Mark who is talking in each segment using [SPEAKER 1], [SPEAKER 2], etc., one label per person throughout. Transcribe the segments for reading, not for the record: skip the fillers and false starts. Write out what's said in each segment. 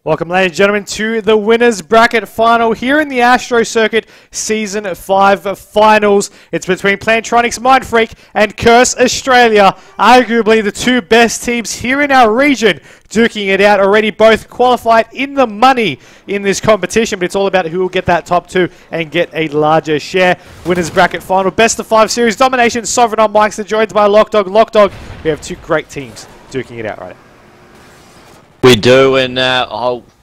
[SPEAKER 1] Welcome, ladies and gentlemen, to the winners bracket final here in the ASTRO circuit Season 5 finals. It's between Plantronics.Mindfreak and Curse Australia, arguably the two best teams here in our region, duking it out already, both qualified in the money in this competition, but it's all about who will get that top two and get a larger share. Winners bracket final, best of 5 series domination, Sovereign on Myksta, joined by lachdog. lachdog, we have two great teams duking it out right now.
[SPEAKER 2] We do, and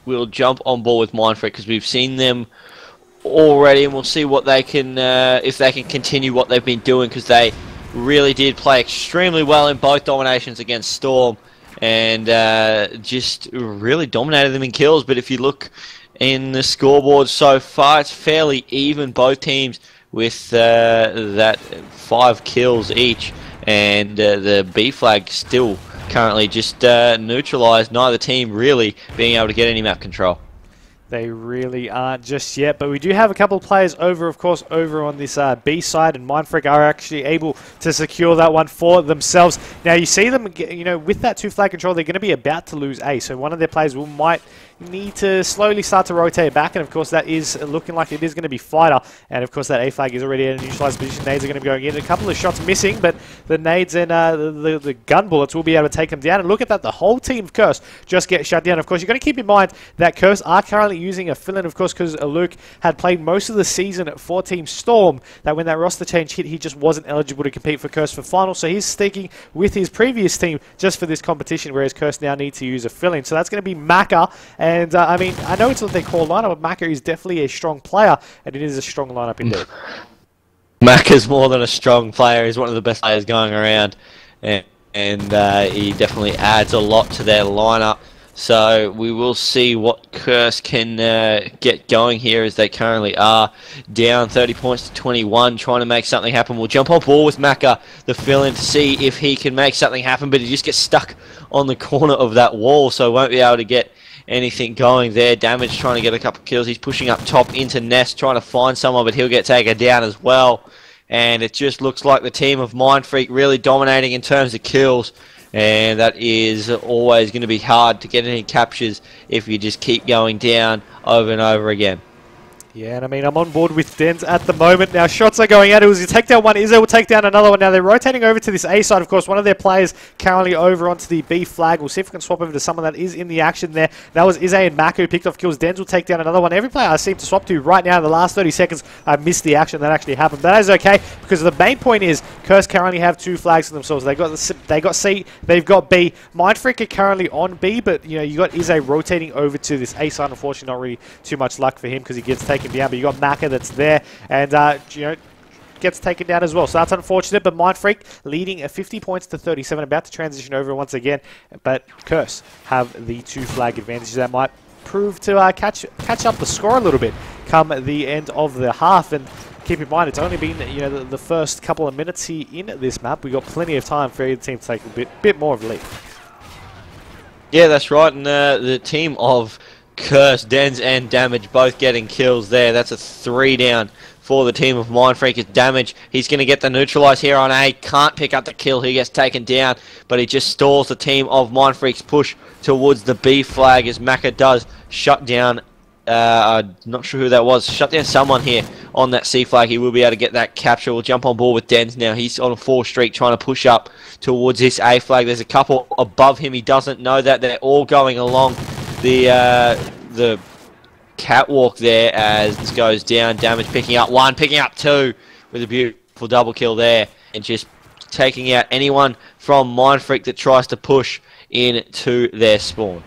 [SPEAKER 2] we'll jump on board with Mindfreak because we've seen them already, and we'll see what they can, if they can continue what they've been doing, because they really did play extremely well in both dominations against Storm, and just really dominated them in kills. But if you look in the scoreboard so far, it's fairly even, both teams with that 5 kills each, and the B flag still currently just neutralised, neither team really being able to get any map control.
[SPEAKER 1] They really aren't just yet, but we do have a couple of players over, of course, over on this B side, and Mindfreak are actually able to secure that one for themselves. Now, you see them, you know, with that 2 flag control, they're going to be about to lose A, so one of their players might need to slowly start to rotate back, and of course that is looking like it is going to be Fighter, and of course that A flag is already in a neutralized position. Nades are going to be going in, a couple of shots missing, but the nades and the gun bullets will be able to take them down. And look at that, the whole team of Curse just get shut down. Of course, you've got to keep in mind that Curse are currently using a fill-in, of course, because Luke had played most of the season for Team Storm, that when that roster change hit, he just wasn't eligible to compete for Curse for finals, so he's sticking with his previous team just for this competition, whereas Curse now need to use a fill-in. So that's going to be Myksta. And I mean, I know it's what they call lineup, but Myksta is definitely a strong player, and it is a strong lineup indeed.
[SPEAKER 2] Myksta's more than a strong player. He's one of the best players going around, and he definitely adds a lot to their lineup. So we will see what Curse can get going here, as they currently are down 30 points to 21, trying to make something happen. We'll jump on board with Myksta, the fill-in, to see if he can make something happen, but he just gets stuck on the corner of that wall, so won't be able to get anything going there. Damage trying to get a couple of kills. He's pushing up top into Nest, trying to find someone, but he'll get taken down as well. And it just looks like the team of Mindfreak really dominating in terms of kills. And that is always going to be hard to get any captures if you just keep going down over and over again.
[SPEAKER 1] Yeah, and I mean, I'm on board with Dens at the moment. Now, shots are going out. It was a take down one. Izzo will take down another one. Now, they're rotating over to this A side, of course. One of their players currently over onto the B flag. We'll see if we can swap over to someone that is in the action there. That was Izzo and Mako who picked off kills. Dens will take down another one. Every player I seem to swap to right now in the last 30 seconds, I missed the action that actually happened. That is okay, because the main point is Curse currently have 2 flags for themselves. They got C, they've got B. Mindfreak are currently on B, but you know, you got Izzo rotating over to this A side. Unfortunately, not really too much luck for him because he gets taken down. But you got Mako that's there, and you know, gets taken down as well. So that's unfortunate, but Mindfreak leading at 50 points to 37, about to transition over once again. But Curse have the 2 flag advantages that might prove to catch up the score a little bit come the end of the half. And keep in mind, it's only been, you know, the first couple of minutes here in this map. We got plenty of time for either team to take a bit more of a lead.
[SPEAKER 2] Yeah, that's right, and the team of Curse, Dens and Damage both getting kills there. That's a 3 down for the team of Mindfreak. It's Damage. He's going to get the neutralize here on A. Can't pick up the kill. He gets taken down, but he just stalls the team of Mindfreak's push towards the B flag, as Myksta does shut down. I'm not sure who that was. Shut down someone here on that C flag. He will be able to get that capture. We'll jump on board with Dens now. He's on a 4 streak trying to push up towards this A flag. There's a couple above him. He doesn't know that. They're all going along the catwalk there as this goes down. Damage picking up 1, picking up 2 with a beautiful double kill there, and just taking out anyone from Mindfreak that tries to push into their spawn.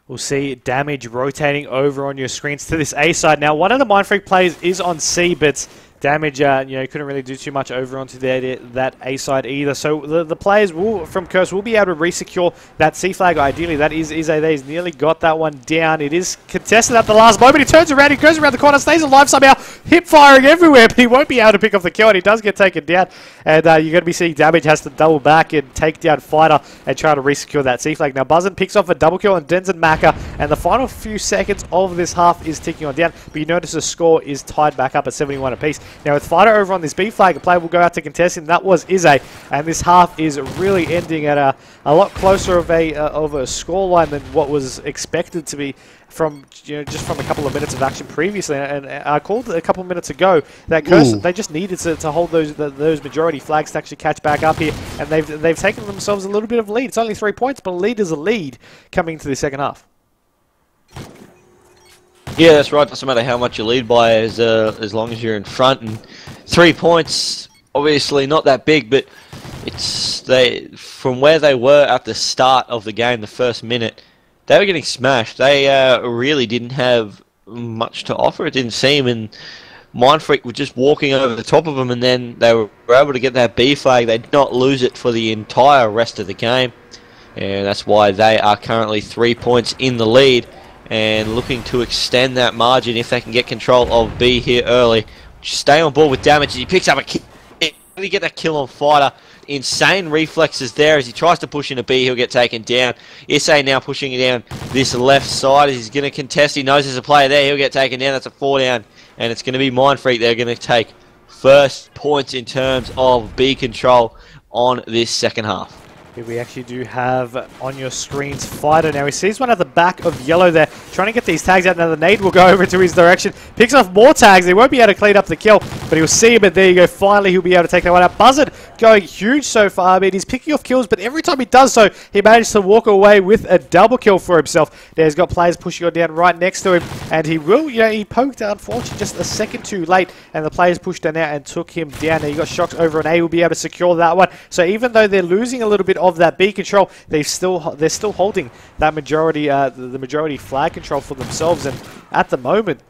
[SPEAKER 1] We'll see Damage rotating over on your screens to this A side. Now, one of the Mindfreak players is on C, but Damage, you know, couldn't really do too much over onto that A side either. So the players from Curse will be able to re-secure that C flag. Ideally, that is Izzo there. He's nearly got that one down. It is contested at the last moment. He turns around, he goes around the corner, stays alive somehow, hip firing everywhere, but he won't be able to pick off the kill, and he does get taken down. And you're going to be seeing Damage has to double back and take down Fighter and try to re-secure that C flag. Now, Buzzin picks off a double kill on Dens and Myksta, and the final few seconds of this half is ticking on down. But you notice the score is tied back up at 71 apiece. Now with Fighter over on this B flag, a player will go out to contest him. That was Izzy, and this half is really ending at a lot closer of a scoreline than what was expected to be from just from a couple of minutes of action previously. And I called a couple of minutes ago that Curse, they just needed to hold those majority flags to actually catch back up here, and they've taken themselves a little bit of a lead. It's only 3 points, but a lead is a lead coming to the second half.
[SPEAKER 2] Yeah, that's right. Doesn't matter how much you lead by, as long as you're in front. And 3 points, obviously not that big, but from where they were at the start of the game, the first minute, they were getting smashed. They really didn't have much to offer, it didn't seem, and Mindfreak were just walking over the top of them, and then they were able to get that B flag. They did not lose it for the entire rest of the game, and that's why they are currently 3 points in the lead and looking to extend that margin if they can get control of B here early. Stay on board with damage. He picks up a kill. How did he get that kill on Fighter? Insane reflexes there as he tries to push into B. He'll get taken down. SA now pushing it down this left side. He's going to contest. He knows there's a player there. He'll get taken down. That's a 4 down. And it's going to be Mindfreak. They're going to take first points in terms of B control on this second half.
[SPEAKER 1] Here we actually do have on your screens Fighter. Now he sees one at the back of yellow there, trying to get these tags out. Now the nade will go over to his direction, picks off more tags. He won't be able to clean up the kill, but he'll see him, and there you go. Finally, he'll be able to take that one out. Buzzard going huge so far. I mean, he's picking off kills, but every time he does so, he manages to walk away with a double kill for himself. Now he's got players pushing on down right next to him, and he will, he poked, unfortunately, just a second too late, and the players pushed down out and took him down. Now you got Shocks over on A, will be able to secure that one. So even though they're losing a little bit of that B control, they're still holding that majority, the majority flag control for themselves, and at the moment,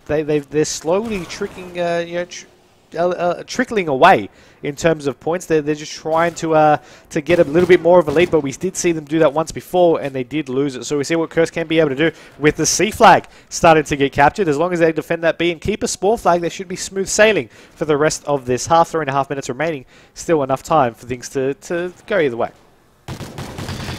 [SPEAKER 1] they're slowly trickling away in terms of points. They're just trying to get a little bit more of a lead, but we did see them do that once before, and they did lose it. So we see what Curse can be able to do with the C flag starting to get captured. As long as they defend that B and keep a spore flag, they should be smooth sailing for the rest of this half. 3.5 minutes remaining, still enough time for things to go either way.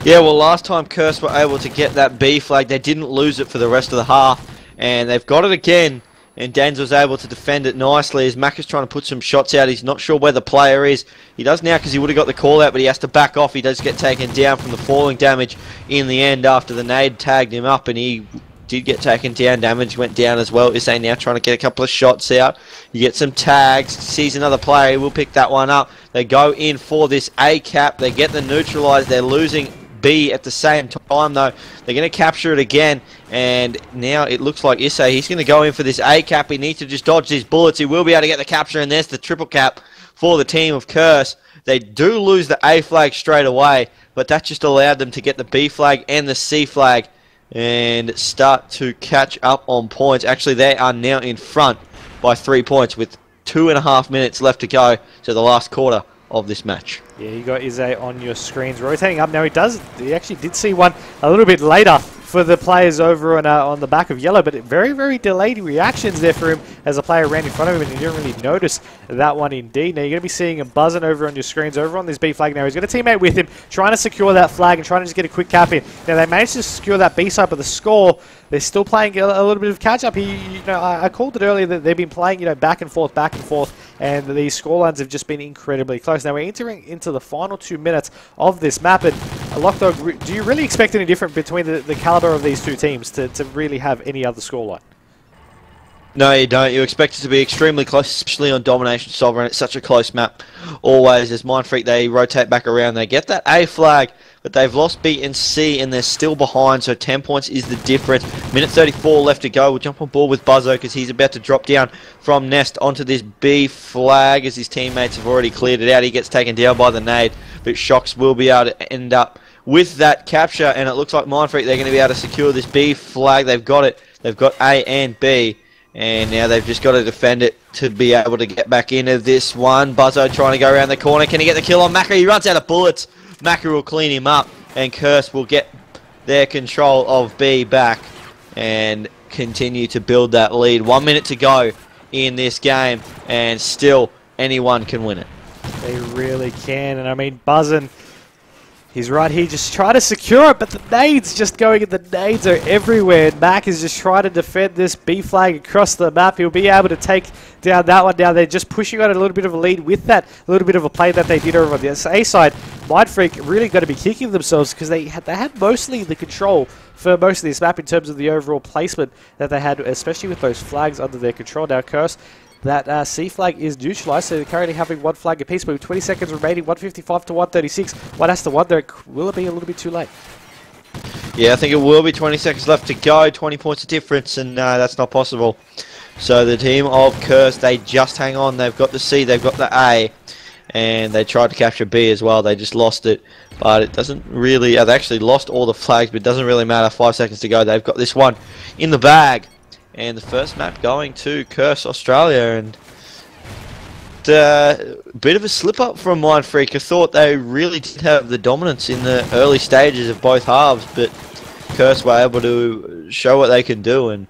[SPEAKER 2] Yeah, well, last time Curse were able to get that B flag, they didn't lose it for the rest of the half, and they've got it again, and Danz was able to defend it nicely as Mac is trying to put some shots out. He's not sure where the player is. He does now because he would have got the call out, but he has to back off. He does get taken down from the falling damage in the end after the nade tagged him up, and he did get taken down. Damage went down as well. Issei now trying to get a couple of shots out. You get some tags. Sees another player. He will pick that one up. They go in for this A cap. They get the neutralized. They're losing B at the same time though. They're going to capture it again, and now it looks like Issei, he's going to go in for this A cap. He needs to just dodge these bullets. He will be able to get the capture, and there's the triple cap for the team of Curse. They do lose the A flag straight away, but that just allowed them to get the B flag and the C flag and start to catch up on points. Actually, they are now in front by 3 points with 2.5 minutes left to go to the last quarter of this match.
[SPEAKER 1] Yeah, you got Izzy on your screens rotating up. Now he actually did see one a little bit later for the players over on the back of yellow, but very, very delayed reactions there for him as a player ran in front of him, and he didn't really notice that one indeed. Now you're going to be seeing him buzzing over on your screens, over on this B flag now. He's going to teammate with him, trying to secure that flag and trying to just get a quick cap in. Now they managed to secure that B side, but the score, they're still playing a little bit of catch-up. I called it earlier that they've been playing, back and forth, and these scorelines have just been incredibly close. Now we're entering into the final 2 minutes of this map, and lachdog, do you really expect any different between the caliber of these two teams to really have any other scoreline?
[SPEAKER 2] No, you don't. You expect it to be extremely close, especially on Domination Sovereign. It's such a close map. Always, as Mindfreak, they rotate back around. They get that A flag, but they've lost B and C, and they're still behind, so 10 points is the difference. Minute 34 left to go. We'll jump on board with Buzzo because he's about to drop down from Nest onto this B flag as his teammates have already cleared it out. He gets taken down by the nade, but Shocks will be able to end up with that capture, and it looks like Mindfreak, they're going to be able to secure this B flag. They've got it. They've got A and B, and now they've just got to defend it to be able to get back into this one. Buzzo trying to go around the corner. Can he get the kill on Macca? He runs out of bullets. Macca will clean him up, and Curse will get their control of B back and continue to build that lead. 1 minute to go in this game, and still anyone can win it.
[SPEAKER 1] They really can, and I mean, buzzing. He's right here, just trying to secure it, but the nades just going, and the nades are everywhere. And Mac is just trying to defend this B flag across the map. He'll be able to take down that one. Now they're just pushing on a little bit of a lead with that little bit of a play that they did over on the A side. Mindfreak really going to be kicking themselves because they had mostly the control for most of this map in terms of the overall placement that they had, especially with those flags under their control. Now Curse, that C flag is neutralized, so they're currently having one flag apiece, but with 20 seconds remaining, 155 to 136. One has to wonder, will it be a little bit too late?
[SPEAKER 2] Yeah, I think it will be 20 seconds left to go, 20 points of difference, and that's not possible. So the team of Curse, they just hang on. They've got the C, they've got the A, and they tried to capture B as well. They just lost it, but it doesn't really... they actually lost all the flags, but it doesn't really matter. 5 seconds to go. They've got this one in the bag. And the first map going to Curse Australia, and a bit of a slip up from Mindfreak. I thought they really did have the dominance in the early stages of both halves, but Curse were able to show what they can do, and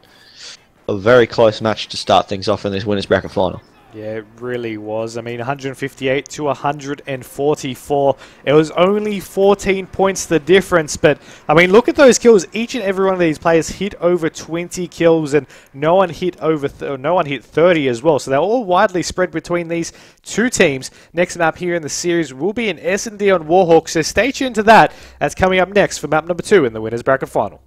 [SPEAKER 2] a very close match to start things off in this winners bracket final.
[SPEAKER 1] Yeah, it really was. I mean, 158 to 144. It was only 14 points the difference, but I mean, look at those kills. Each and every one of these players hit over 20 kills, and no one hit over no one hit 30 as well. So they're all widely spread between these two teams. Next map here in the series will be an S&D on Warhawk, so stay tuned to that. That's coming up next for map number 2 in the winners bracket final.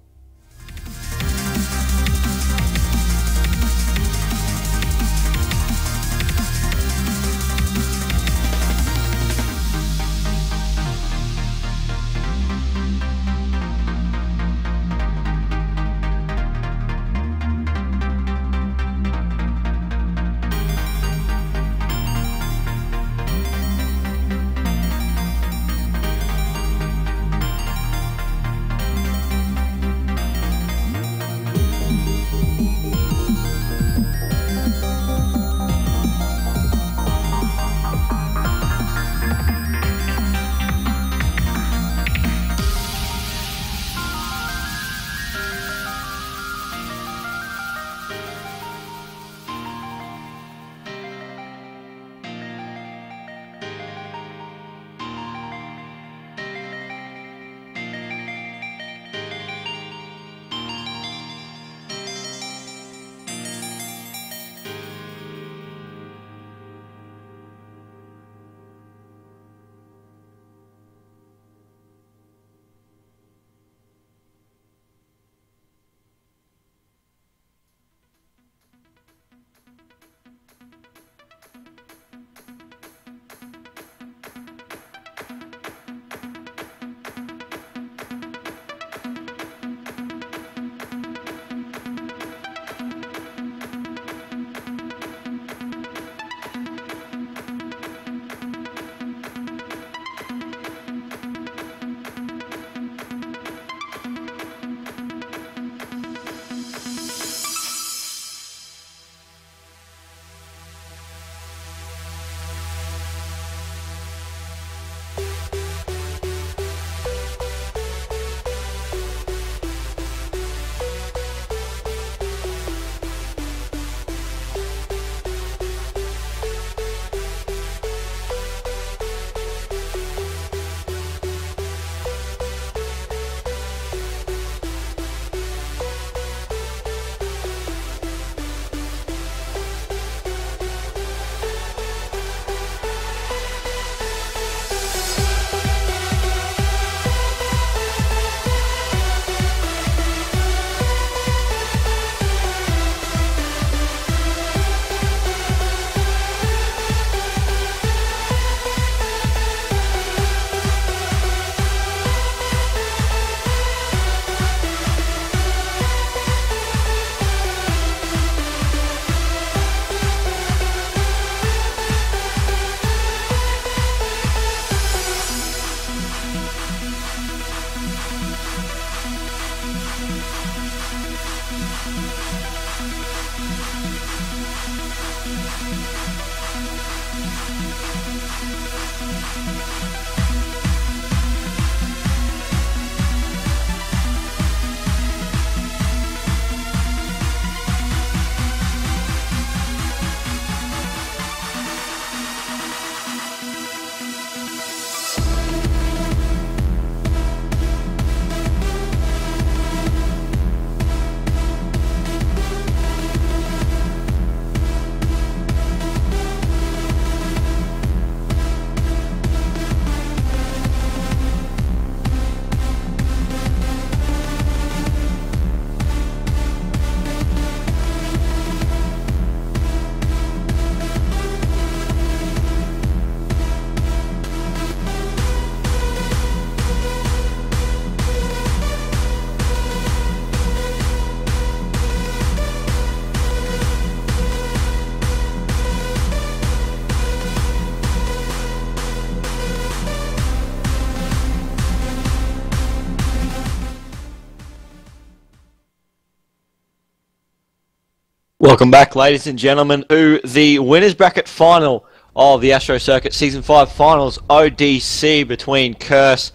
[SPEAKER 2] Welcome back, ladies and gentlemen, to the winners bracket final of the Astro Circuit Season 5 Finals ODC between Curse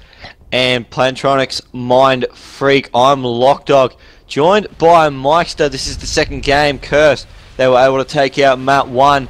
[SPEAKER 2] and Plantronics.Mindfreak. I'm lachdog, joined by Myksta. This is the second game. Curse, they were able to take out map 1.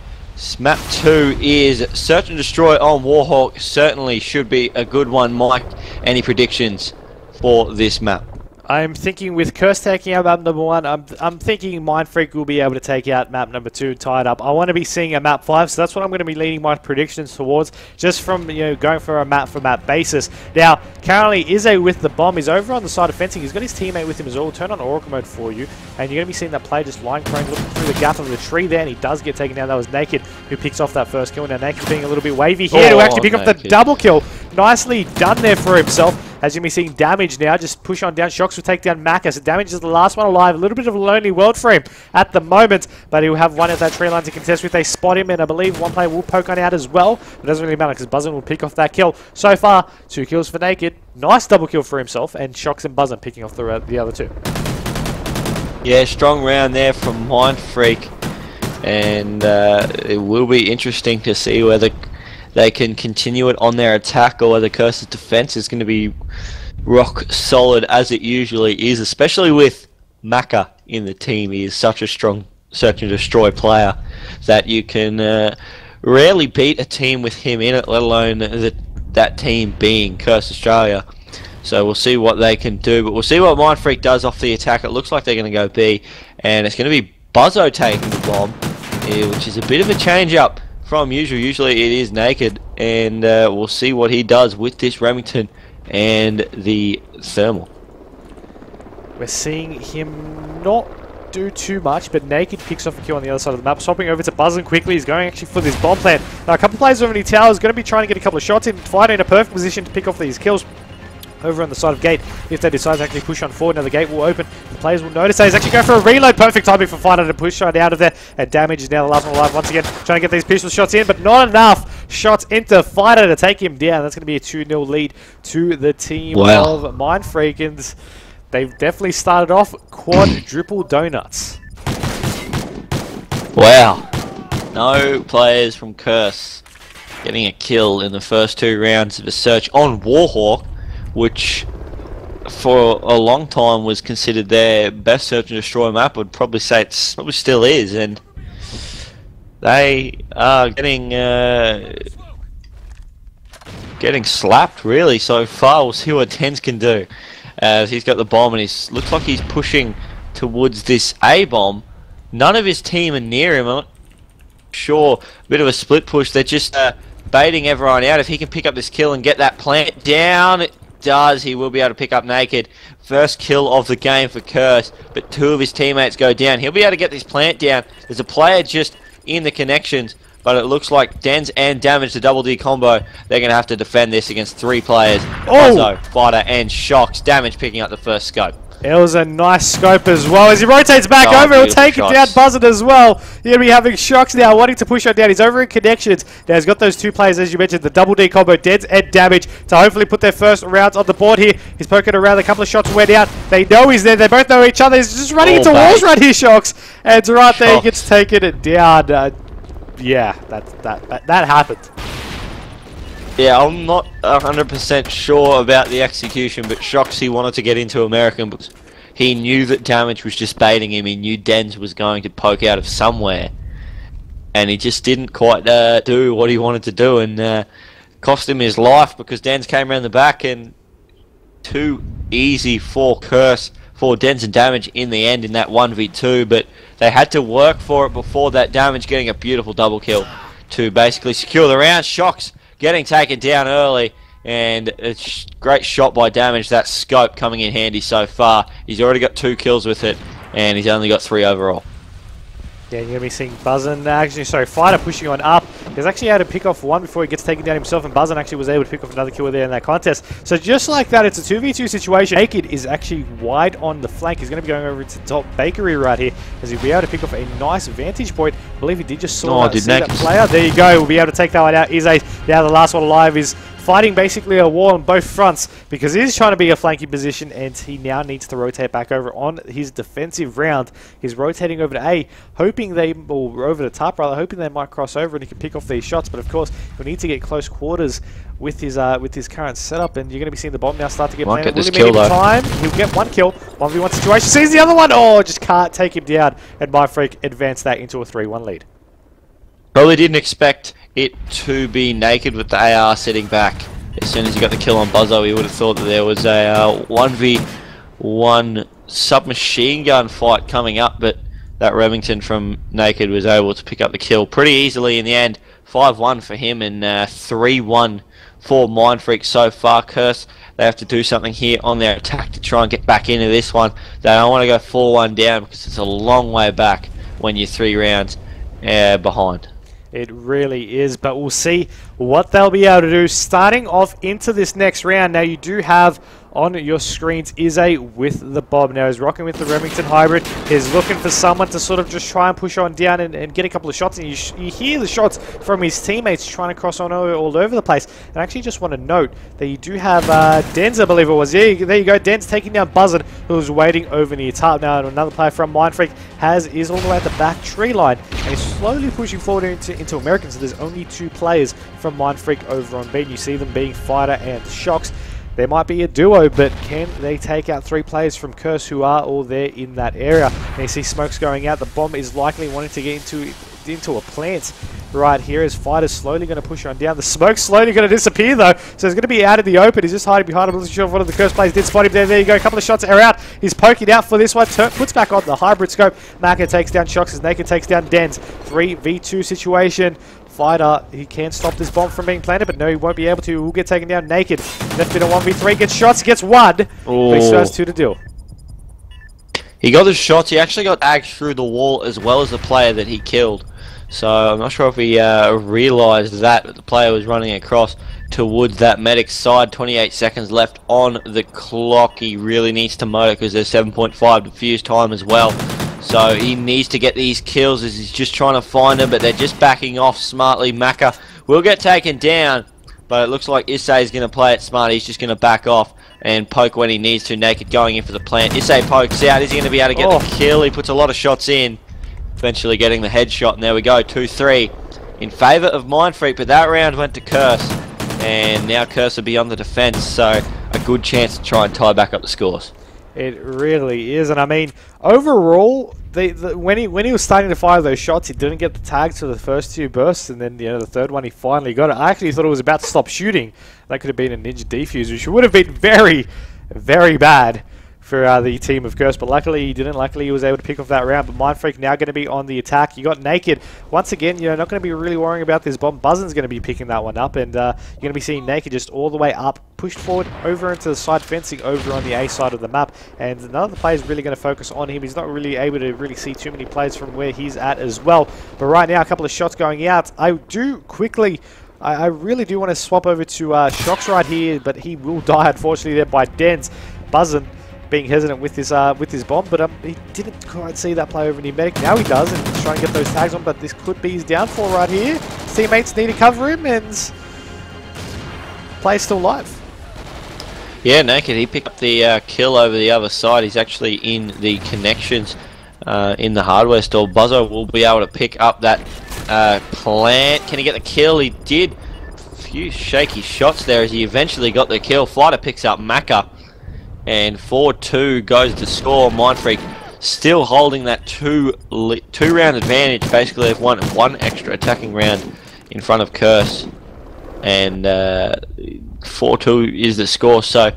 [SPEAKER 2] Map 2 is Search and Destroy on Warhawk. Certainly should be a good one. Mike, any predictions for this map?
[SPEAKER 1] I'm thinking with Curse taking out map number 1, I'm thinking Mindfreak will be able to take out map number 2 tied up. I want to be seeing a map 5, so that's what I'm going to be leaning my predictions towards, just from, going for a map for map basis. Now, currently Izzy with the bomb is over on the side of fencing. He's got his teammate with him as well. We'll turn on Oracle mode for you, and you're going to be seeing that player just lying prone, looking through the gap of the tree there, and he does get taken down. That was Naked who picks off that first kill. Now Naked being a little bit wavy here to actually pick up the double kill. Nicely done there for himself. As you can be seeing Damage now, just push on down. Shocks will take down Maka. So Damage is the last one alive. A little bit of a lonely world for him at the moment, but he'll have one at that tree line to contest with. They spot him, and I believe one player will poke on out as well. But it doesn't really matter because Buzzin will pick off that kill. So far, 2 kills for Naked. Nice double kill for himself, and Shocks and Buzzin picking off the other 2.
[SPEAKER 2] Yeah, strong round there from Mindfreak, and it will be interesting to see whether they can continue it on their attack or whether Curse's defense is going to be rock solid as it usually is, especially with Maka in the team. He is such a strong search and destroy player that you can rarely beat a team with him in it, let alone that team being Curse Australia. So we'll see what they can do, but we'll see what Mindfreak does off the attack. It looks like they're going to go B, and it's going to be Buzzo taking the bomb, which is a bit of a change up from usual. Usually it is Naked, and we'll see what he does with this Remington and the thermal.
[SPEAKER 1] We're seeing him not do too much, but Naked picks off a kill on the other side of the map. Swapping over to Buzzin quickly. He's going actually for this bomb plant. Now a couple players over in the tower is going to be trying to get a couple of shots in. Fighter in a perfect position to pick off these kills over on the side of gate. If they decide to actually push on forward, now the gate will open. The players will notice that he's actually going for a reload. Perfect timing for Fighter to push right out of there. And Damage is now the last one alive once again, trying to get these pistol shots in, but not enough shots into Fighter to take him down. That's going to be a 2-0 lead to the team of Mindfreak, and they've definitely started off quadruple donuts.
[SPEAKER 2] Wow. No players from Curse getting a kill in the first 2 rounds of a search on Warhawk, which for a long time was considered their best search and destroy map. Would probably say it probably still is, and they are getting slapped really so far. We'll see what Tens can do, as he's got the bomb and looks like he's pushing towards this A bomb. None of his team are near him. I'm not sure. A bit of a split push. They're just baiting everyone out. If he can pick up this kill and get that plant down, does, he will be able to pick up Naked. First kill of the game for Curse, but 2 of his teammates go down. He'll be able to get this plant down. There's a player just in the connections, but it looks like Dens and Damage, the double D combo, they're going to have to defend this against 3 players. Also, Fighter and Shocks. Damage picking up the first scope.
[SPEAKER 1] It was a nice scope as well. As he rotates back over, he'll take it down Buzzin as well. He'll be having Shocks now, wanting to push on down. He's over in connections. Now he's got those 2 players, as you mentioned, the double D combo, Dens and Damage, to hopefully put their first rounds on the board here. He's poking around, a couple of shots went out. They know he's there. They both know each other. He's just running into walls right here, Shocks. And right there, he gets taken down. Yeah, that happened.
[SPEAKER 2] Yeah, I'm not 100% sure about the execution, but Shocks, he wanted to get into American because he knew that Damage was just baiting him. He knew Dens was going to poke out of somewhere, and he just didn't quite do what he wanted to do, and cost him his life because Dens came around the back, and too easy for Curse, for Dens and Damage in the end in that 1v2, but they had to work for it before that. Damage getting a beautiful double kill to basically secure the round. Shocks getting taken down early, and it's great shot by Damage. That scope coming in handy so far. He's already got 2 kills with it, and he's only got 3 overall.
[SPEAKER 1] Yeah, you're going to be seeing Buzzin, Fighter pushing on up. He's actually able to pick off 1 before he gets taken down himself, and Buzzin actually was able to pick off another kill there in that contest. So just like that, it's a 2v2 situation. Naked is actually wide on the flank. He's going to be going over to top bakery right here, as he'll be able to pick off a nice vantage point. I believe he did just saw that player. There you go. We'll be able to take that one out. Izzy, now the last one alive is fighting basically a war on both fronts because he is trying to be a flanking position and he now needs to rotate back over on his defensive round. He's rotating over to A, hoping they, or over the top rather, hoping they might cross over and he can pick off these shots, but of course he'll need to get close quarters with his current setup, and you're going to be seeing the bomb now start to get planted.
[SPEAKER 2] Will he get this
[SPEAKER 1] time? He'll get one kill, 1v1 situation, sees the other one, oh, just can't take him down, and Mindfreak advanced that into a 3-1 lead.
[SPEAKER 2] Probably didn't expect it to be naked with the AR sitting back. As soon as he got the kill on Buzzo, he would have thought that there was a 1v1 submachine gun fight coming up, but that Remington from naked was able to pick up the kill pretty easily in the end. 5-1 for him and 3-1 for Mindfreak so far. Curse, they have to do something here on their attack to try and get back into this one. They don't want to go 4-1 down because it's a long way back when you're 3 rounds behind.
[SPEAKER 1] It really is, but we'll see what they'll be able to do starting off into this next round. Now you do have on your screens Izzy with the Bob. Now he's rocking with the Remington hybrid. He's looking for someone to sort of just try and push on down and get a couple of shots. And you hear the shots from his teammates trying to cross on all over the place. And I actually just want to note that you do have Denz, I believe it was. Yeah, there you go. Denz taking down Buzzard, who's waiting over near top. Now another player from Mindfreak is all the way at the back tree line. And he's slowly pushing forward into American. So there's only 2 players from Mindfreak over on B. You see them being Fighter and Shocks. There might be a duo, but can they take out 3 players from Curse who are all there in that area? And you see smokes going out. The bomb is likely wanting to get into a plant right here as Fighter's slowly going to push on down. The smoke's slowly going to disappear though, so he's going to be out in the open. He's just hiding behind him. I'm not sure if one of the Curse players did spot him there. There you go, a couple of shots are out. He's poking out for this one. Puts back on the hybrid scope. Maka takes down Shocks as Naked takes down Denz. 3v2 situation. Fighter, he can stop this bomb from being planted, but no, he won't be able to. He will get taken down naked. Left in a 1v3, gets shots, gets 1. But he still has 2 to deal.
[SPEAKER 2] He got the shots. He actually got agged through the wall as well as the player that he killed. So I'm not sure if he realised that the player was running across towards that medic's side. 28 seconds left on the clock. He really needs to motor because there's 7.5 defuse time as well. So he needs to get these kills as he's just trying to find them, but they're just backing off smartly. Maka will get taken down, but it looks like Issei is going to play it smart. He's just going to back off and poke when he needs to. Naked going in for the plant. Issei pokes out. Is he going to be able to get the kill? He puts a lot of shots in, eventually getting the headshot, and there we go, 2-3 in favour of Mindfreak, but that round went to Curse, and now Curse will be on the defence, so a good chance to try and tie back up the scores.
[SPEAKER 1] It really is, and I mean, overall, when he was starting to fire those shots, he didn't get the tags for the first 2 bursts, and then the third one he finally got it. I actually thought it was about to stop shooting. That could have been a ninja defuse, which would have been very, very bad for the team of Curse, but luckily he didn't. Luckily he was able to pick off that round, but Mindfreak now going to be on the attack. You got Naked. Once again, you're not going to be really worrying about this bomb. Buzzin's going to be picking that one up, and you're going to be seeing Naked just all the way up, pushed forward over into the side fencing over on the A side of the map, and none of the players really going to focus on him. He's not really able to really see too many players from where he's at as well, but right now a couple of shots going out. I really do want to swap over to Shocks right here, but he will die unfortunately there by Denz. Buzzin being hesitant with his bomb, but he didn't quite see that play over near medic. Now he does, and he's trying to get those tags on, but this could be his downfall right here. His teammates need to cover him, and play's still live.
[SPEAKER 2] Yeah, Naked, he picked up the kill over the other side. He's actually in the connections in the hardware store. Buzzo will be able to pick up that plant. Can he get the kill? He did. A few shaky shots there as he eventually got the kill. Fighter picks up Maka, and 4-2 goes to score. Mindfreak still holding that two-round advantage. Basically, they've won 1 extra attacking round in front of Curse, and 4-2 is the score. So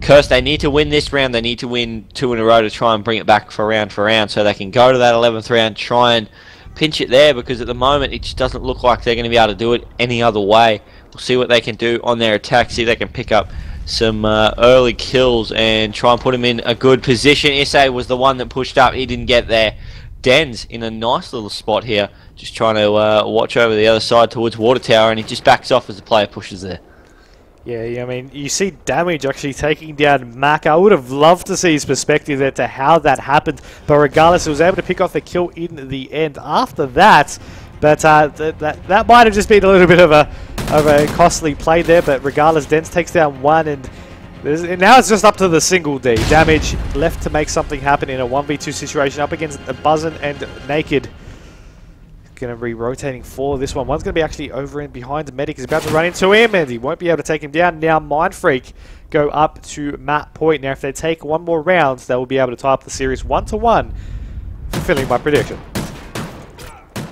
[SPEAKER 2] Curse, they need to win this round. They need to win 2 in a row to try and bring it back for round, so they can go to that 11th round, try and pinch it there, because at the moment it just doesn't look like they're going to be able to do it any other way. We'll see what they can do on their attack, see if they can pick up some early kills and try and put him in a good position. Issei was the one that pushed up. He didn't get there. Denz in a nice little spot here, just trying to watch over the other side towards Water Tower, and he just backs off as the player pushes there.
[SPEAKER 1] Yeah, I mean, you see Damage actually taking down Mac. I would have loved to see his perspective there to how that happened, but regardless, he was able to pick off the kill in the end after that. But that might have just been a little bit of of a costly play there, but regardless, Dens takes down one, and now it's just up to the single D. Damage left to make something happen in a 1v2 situation up against Buzzin and Naked. Going to be rotating for this one. One's going to be actually over and behind. Medic is about to run into him, and he won't be able to take him down. Now Mindfreak go up to map point. Now if they take one more round, they will be able to tie up the series 1-1, fulfilling my prediction.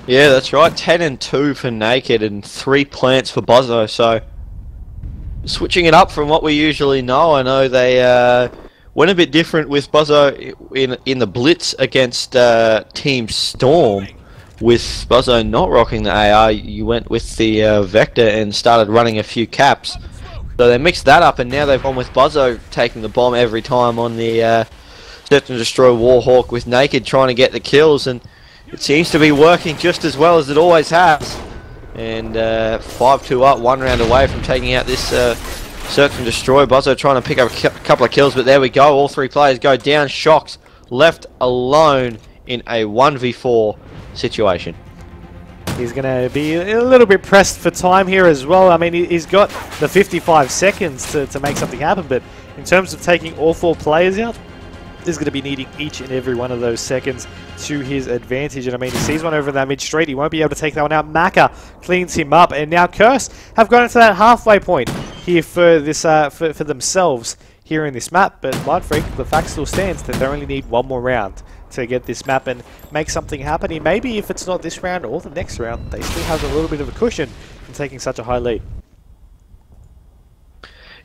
[SPEAKER 2] Yeah, that's right. 10-2 for Naked and 3 plants for Buzzo. So switching it up from what we usually know. I know they went a bit different with Buzzo in the Blitz against Team Storm. With Buzzo not rocking the AR, you went with the Vector and started running a few caps. So they mixed that up, and now they've gone with Buzzo taking the bomb every time on the Search and Destroy Warhawk with Naked trying to get the kills, and it seems to be working just as well as it always has. And 5-2 up, 1 round away from taking out this Search and Destroy. Buzzo trying to pick up a couple of kills, but there we go. All 3 players go down. Shocks left alone in a 1v4 situation.
[SPEAKER 1] He's going to be a little bit pressed for time here as well. I mean, he's got the 55 seconds to make something happen, but in terms of taking all 4 players out, he's going to be needing each and every one of those seconds to his advantage. And I mean, he sees one over that mid street, he won't be able to take that one out. Maka cleans him up, and now Curse have gone into that halfway point here for this for themselves here in this map. But Mindfreak, the fact still stands that they only need one more round to get this map and make something happen. Maybe if it's not this round or the next round, they still have a little bit of a cushion from taking such a high lead.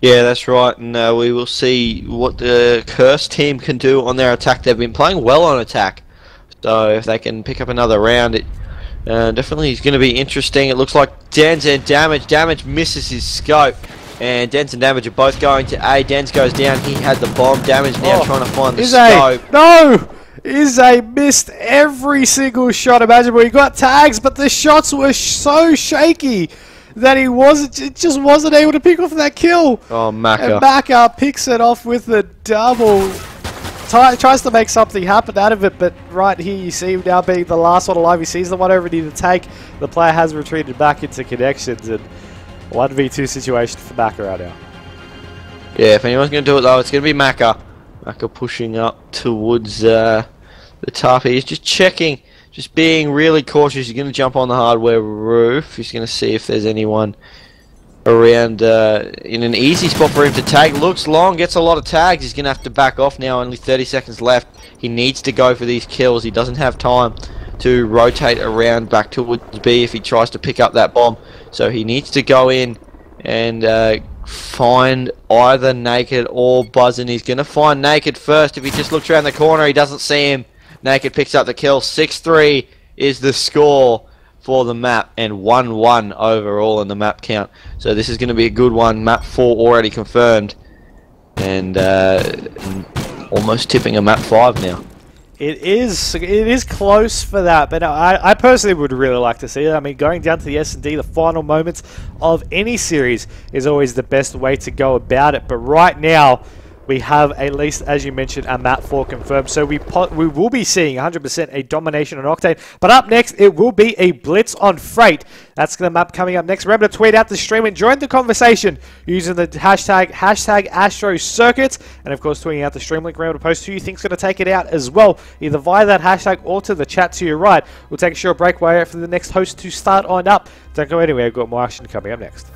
[SPEAKER 2] Yeah, that's right, and we will see what the Curse team can do on their attack. They've been playing well on attack, so if they can pick up another round, it definitely is going to be interesting. It looks like Dens and Damage misses his scope, and Dens and Damage are both going to A. Dens goes down, he had the bomb. Damage now trying to find the scope.
[SPEAKER 1] No! Izzy missed every single shot imaginable. He got tags, but the shots were so shaky that he just wasn't able to pick off that kill.
[SPEAKER 2] Oh, Maka.
[SPEAKER 1] And Maka picks it off with the double. Tries to make something happen out of it, but right here you see him now being the last one alive. He sees the one over near the tank. The player has retreated back into connections, and 1v2 situation for Maka right now.
[SPEAKER 2] Yeah, if anyone's going to do it though, it's going to be Maka. Maka pushing up towards the top. He's just checking, just being really cautious. He's going to jump on the hardware roof. He's going to see if there's anyone around in an easy spot for him to tag. Looks long, gets a lot of tags. He's going to have to back off now. Only 30 seconds left. He needs to go for these kills. He doesn't have time to rotate around back towards B if he tries to pick up that bomb. So he needs to go in and find either Naked or Buzzin'. He's going to find Naked first. If he just looks around the corner, he doesn't see him. Naked picks up the kill. 6-3 is the score for the map, and 1-1 overall in the map count. So this is going to be a good one. Map 4 already confirmed, and almost tipping a map 5 now. It
[SPEAKER 1] is close for that, but I personally would really like to see it. I mean, going down to the S&D, the final moments of any series is always the best way to go about it. But right now, we have, at least, as you mentioned, a map 4 confirmed. So we will be seeing 100% a domination on Octane. But up next, it will be a blitz on Freight. That's the map coming up next. Remember to tweet out the stream and join the conversation using the hashtag ASTRO Circuit. And of course, tweeting out the stream link. Remember to post who you think's going to take it out as well, either via that hashtag or to the chat to your right. We'll take a short break while wait for the next host to start on up. Don't go anywhere. We've got more action coming up next.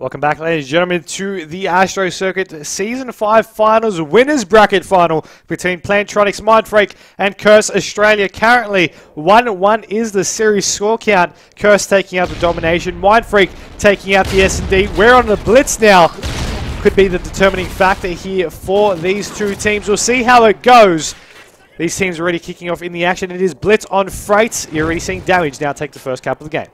[SPEAKER 1] Welcome back, ladies and gentlemen, to the Astro Circuit Season 5 Finals Winners Bracket Final between Plantronics.Mindfreak and Curse Australia. Currently, 1-1 is the series score count. Curse taking out the domination, Mindfreak taking out the S&D. We're on the blitz now. Could be the determining factor here for these two teams. We'll see how it goes. These teams are already kicking off in the action. It is blitz on Freights. You're already seeing Damage now take the first cap of the game.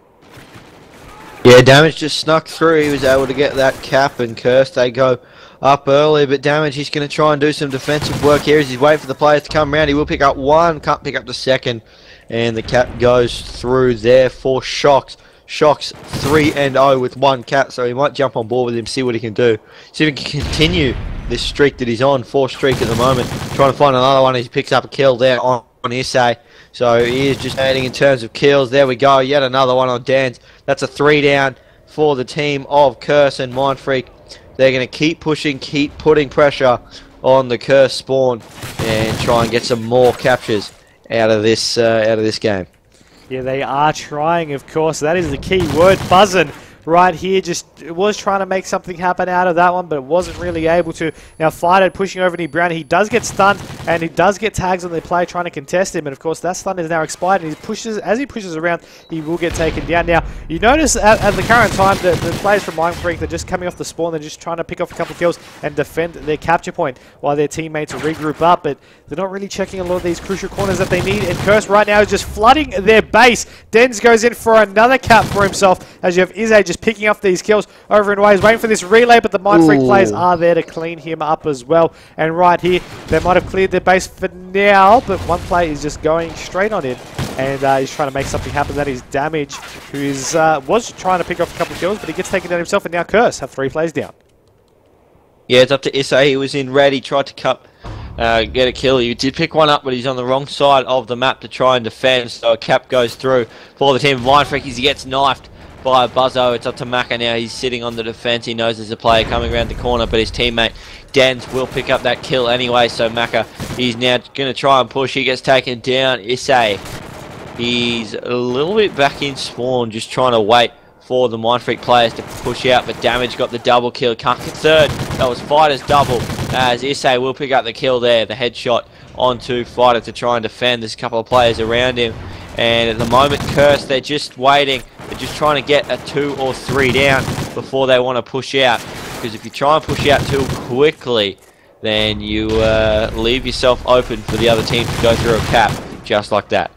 [SPEAKER 2] Yeah, Damage just snuck through. He was able to get that cap, and Curse, they go up early, but Damage, he's going to try and do some defensive work here as he's waiting for the players to come around. He will pick up one, can't pick up the second, and the cap goes through there for Shocks. Shocks 3-0 with one cap, so he might jump on board with him, see what he can do. See if he can continue this streak that he's on, 4th streak at the moment. Trying to find another one. He picks up a kill there on Issei. So he is just adding in terms of kills. There we go, yet another one on Dan's. That's a 3 down for the team of Curse and Mindfreak. They're going to keep pushing, keep putting pressure on the Curse spawn and try and get some more captures out of this game. Yeah,
[SPEAKER 1] they are trying, of course. That is the key word, buzzing right here. Just was trying to make something happen out of that one, but wasn't really able to. Now Fighter pushing over Knee Brown. He does get stunned, and he does get tags on the player trying to contest him. And of course, that stun is now expired. And as he pushes around, he will get taken down. Now you notice at the current time that the players from Mindfreak, they're just coming off the spawn. They're just trying to pick off a couple of kills and defend their capture point while their teammates regroup up. But they're not really checking a lot of these crucial corners that they need. And Curse right now is just flooding their base. Dens goes in for another cap for himself as you have Izzy just picking up these kills over and away. He's waiting for this relay, but the Mindfreak players are there to clean him up as well. And right here, they might have cleared their base for now, but one player is just going straight on in, and he's trying to make something happen. That is Damage, who is was trying to pick off a couple of kills, but he gets taken down himself, and now Curse have 3 players down. Yeah,
[SPEAKER 2] it's up to Issei. He was in red. He tried to get a kill. He did pick one up, but he's on the wrong side of the map to try and defend, so a cap goes through for the team of Mindfreak as he gets knifed by a Buzzo. It's up to Maka now. He's sitting on the defense. He knows there's a player coming around the corner, but his teammate Dans will pick up that kill anyway, so Maka, he's now going to try and push. He gets taken down. Issei, he's a little bit back in spawn, just trying to wait for the Mindfreak players to push out, but Damage got the double kill. Can't get third. That was Fighter's double, as Issei will pick up the kill there. The headshot onto Fighter to try and defend. There's a couple of players around him, and at the moment Curse, they're just waiting. They're just trying to get a 2 or 3 down before they want to push out, because if you try and push out too quickly, then you leave yourself open for the other team to go through a cap just like that.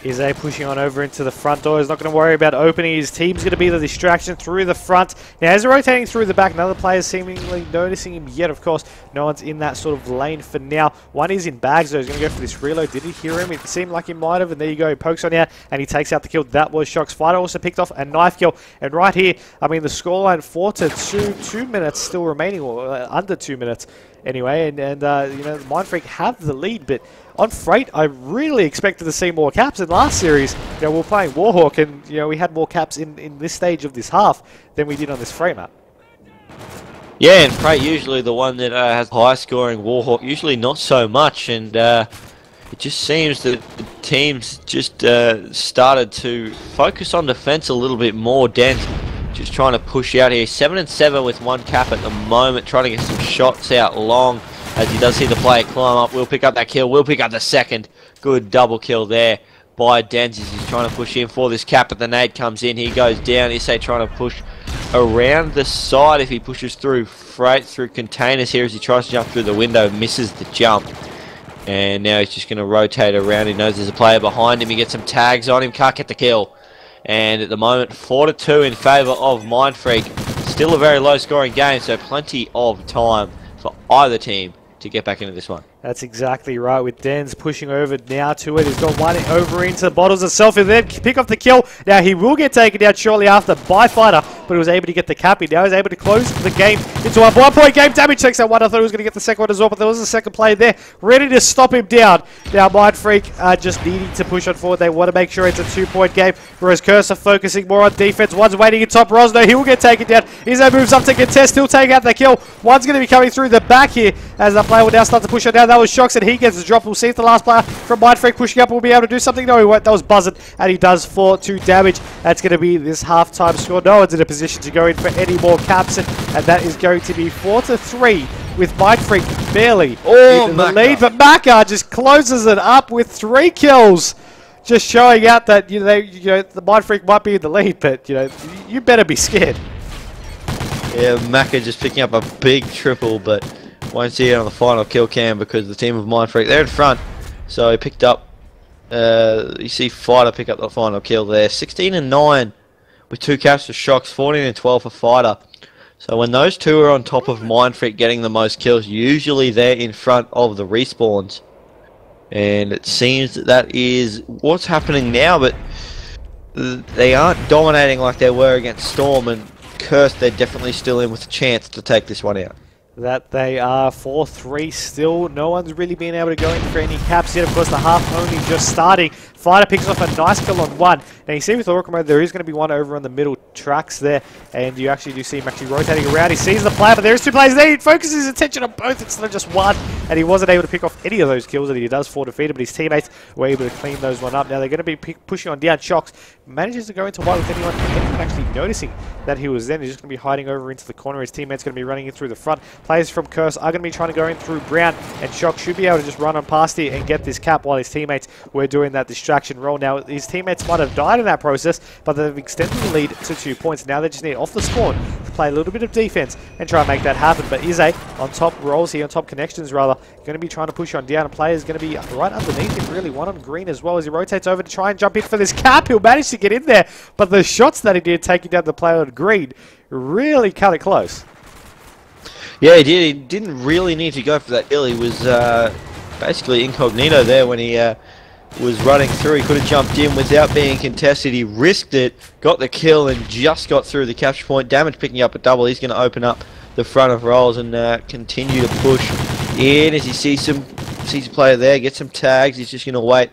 [SPEAKER 1] Izzy pushing on over into the front door. He's not going to worry about opening. His team's going to be the distraction through the front. Now, as they're rotating through the back, another player seemingly noticing him yet. Of course, no one's in that sort of lane for now. One is in bags, though. He's going to go for this reload. Did he hear him? It seemed like he might have. And there you go. He pokes on out, and he takes out the kill. That was Shock's. Fighter also picked off a knife kill. And right here, I mean, the scoreline 4-2, 2 minutes still remaining, or under 2 minutes. Anyway, and you know, Mindfreak have the lead, but on Freight, I really expected to see more caps in last series. You know, we were playing Warhawk, and you know, we had more caps in this stage of this half than we did on this Freight map.
[SPEAKER 2] Yeah, and Freight usually the one that has high scoring. Warhawk usually not so much, and it just seems that the teams just started to focus on defense a little bit more. Dense just trying to push out here. 7-7 with 1 cap at the moment, trying to get some shots out long as he does see the player climb up. We'll pick up that kill. We'll pick up the second. Good double kill there by Denz as he's trying to push in for this cap, but the nade comes in. He goes down. Issei trying to push around the side. If he pushes through Freight, through containers here as he tries to jump through the window, misses the jump. And now he's just going to rotate around. He knows there's a player behind him. He gets some tags on him. Can't get the kill. And at the moment, 4-2 in favour of Mindfreak. Still a very low scoring game, so plenty of time for either team to get back into this one.
[SPEAKER 1] That's exactly right, with Denz pushing over now to it. He's got one over into the bottles itself and then pick off the kill. Now he will get taken down shortly after by Fighter, but he was able to get the cap. He now is able to close the game into a 1-point game. Damage takes that one. I thought he was going to get the second one as well, but there was a second player there ready to stop him down. Now Mindfreak just needing to push on forward. They want to make sure it's a 2-point game, whereas Curse are focusing more on defense. One's waiting in top. Rosno, he will get taken down. Izzo moves up to contest. He'll take out the kill. One's going to be coming through the back here as the player will now start to push on down. that was Shocks, and he gets the drop. We'll see if the last player from Mindfreak pushing up will be able to do something. No, he won't. That was buzzing, and he does 4-2 damage. That's going to be this halftime score. No one's in a position to go in for any more caps, and that is going to be 4-3 with Mindfreak barely in the lead. But Myksta just closes it up with 3 kills. Just showing out that the Mindfreak might be in the lead, but you better be scared.
[SPEAKER 2] Yeah, Myksta just picking up a big triple, but won't see it on the final kill cam because the team of Mindfreak, they're in front. So he picked up, you see Fighter pick up the final kill there. 16-9 with 2 caps for Shocks, 14-12 for Fighter. So when those two are on top of Mindfreak getting the most kills, usually they're in front of the respawns. And it seems that is what's happening now, but they aren't dominating like they were against Storm, and Curse, they're definitely still in with a chance to take this one out.
[SPEAKER 1] That they are 4-3 still. No one's really been able to go in for any caps yet. Of course, the half only just starting. Fighter picks off a nice kill on 1. Now you see with Oracle mode, there is going to be one over on the middle tracks there, and you actually do see him actually rotating around. He sees the player, but there is 2 players there. He focuses his attention on both instead of just 1, and he wasn't able to pick off any of those kills that he does for defeated, but his teammates were able to clean those one up. Now they're going to be pushing on down. Shocks manages to go into white with anyone actually noticing that he was then. He's just going to be hiding over into the corner. His teammates going to be running in through the front. Players from Curse are going to be trying to go in through Brown, and Shock should be able to just run on past here and get this cap while his teammates were doing that distraction roll. Now his teammates might have died in that process, but they've extended the lead to 2 points. Now they just need off the spawn to play a little bit of defense and try and make that happen. But Izzy on top rolls here, on top connections rather, going to be trying to push on down. A player is going to be right underneath him, really, one on green as well as he rotates over to try and jump in for this cap. He'll manage to get in there, but the shots that he did taking down the player on green really cut it close.
[SPEAKER 2] Yeah, he did. He didn't really need to go for that kill. He was basically incognito there when he was running through. He could have jumped in without being contested. He risked it, got the kill, and just got through the capture point. Damage picking up a double. He's going to open up the front of rolls and continue to push in as he sees a player there, get some tags. He's just going to wait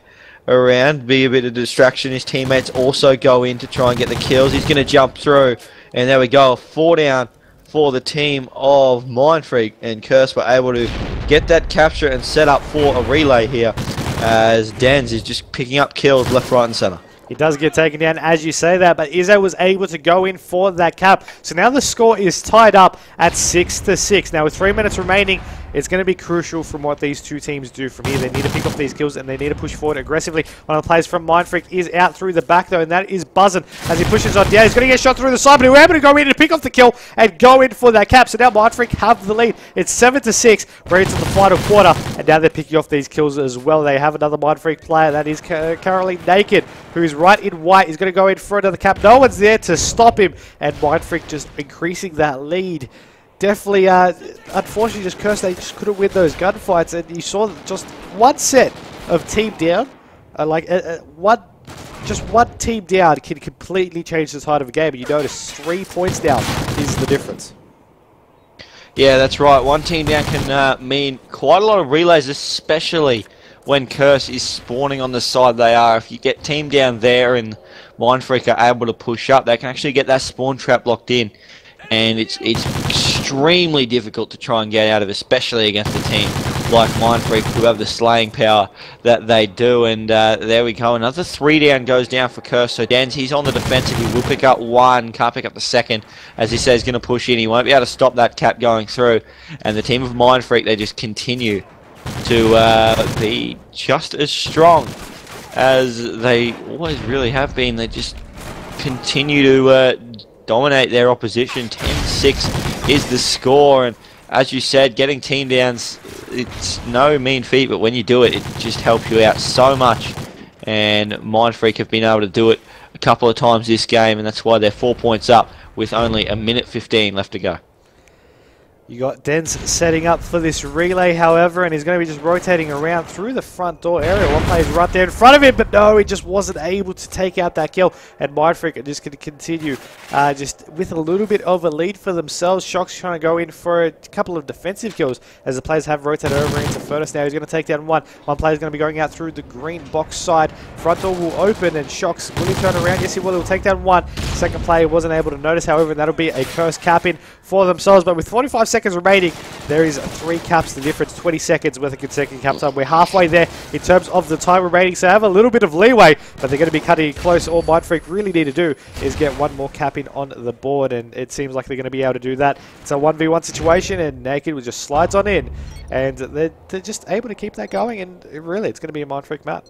[SPEAKER 2] around, be a bit of distraction. His teammates also go in to try and get the kills. He's going to jump through, and there we go. 4 down for the team of Mindfreak, and Curse were able to get that capture and set up for a relay here as Danz is just picking up kills left, right and center.
[SPEAKER 1] He does get taken down as you say that, but Izzo was able to go in for that cap. So now the score is tied up at 6-6. Now with 3 minutes remaining, it's going to be crucial from what these two teams do from here. They need to pick off these kills and they need to push forward aggressively. One of the players from Mindfreak is out through the back though, and that is Buzzin as he pushes on down. He's going to get shot through the side, but he was able to go in and pick off the kill and go in for that cap. So now Mindfreak have the lead. It's 7-6. We're into the final quarter, and now they're picking off these kills as well. They have another Mindfreak player that is currently naked, who is right in white. He's going to go in for another cap. No one's there to stop him, and Mindfreak just increasing that lead. Definitely, unfortunately, just Curse, they just couldn't win those gunfights, and you saw just one set of team down, just one team down can completely change the tide of a game, and you notice 3 points down is the difference.
[SPEAKER 2] Yeah, that's right. One team down can mean quite a lot of relays, especially when Curse is spawning on the side they are. If you get team down there and Mindfreak are able to push up, they can actually get that spawn trap locked in. And it's extremely difficult to try and get out of, especially against a team like Mindfreak who have the slaying power that they do. And there we go, another 3 down goes down for Curse. So Dan's, he's on the defensive, he will pick up 1, can't pick up the second. As he says, he's going to push in, he won't be able to stop that cap going through. And the team of Mindfreak, they just continue to be just as strong as they always really have been. They just continue to dominate their opposition. 10-6 is the score, and as you said, getting team downs, it's no mean feat, but when you do it, it just helps you out so much, and Mindfreak have been able to do it a couple of times this game, and that's why they're 4 points up with only 1:15 left to go.
[SPEAKER 1] You got Dens setting up for this relay, however, and he's going to be just rotating around through the front door area. One player's right there in front of him, but no, he just wasn't able to take out that kill. And Mindfreak are just going to continue just with a little bit of a lead for themselves. Shock's trying to go in for a couple of defensive kills as the players have rotated over into Furnace now. He's going to take down one. One player's going to be going out through the green box side. Front door will open, and Shock's will he turn around? Yes, he will. He'll take down one. Second player wasn't able to notice, however, and that'll be a Curse cap in for themselves. But with 45 seconds seconds remaining. There is 3 caps, the difference, 20 seconds worth of consecutive cap time. We're halfway there in terms of the time remaining, so I have a little bit of leeway, but they're going to be cutting it close. All Mindfreak really need to do is get one more cap in on the board, and it seems like they're going to be able to do that. It's a 1v1 situation, and Naked just slides on in, and they're just able to keep that going, and really, it's going to be a Mindfreak map.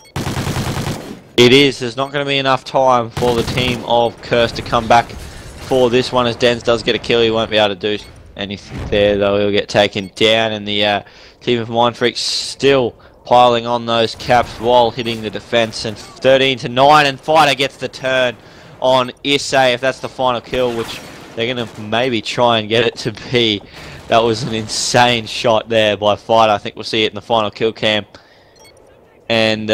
[SPEAKER 2] It is. There's not going to be enough time for the team of Curse to come back for this one, as Dens does get a kill. He won't be able to do anything there, though. He'll get taken down, and the team of Mindfreak still piling on those caps while hitting the defense. And 13-9, and Fighter gets the turn on Issei, if that's the final kill, which they're going to maybe try and get it to be. That was an insane shot there by Fighter. I think we'll see it in the final kill cam. And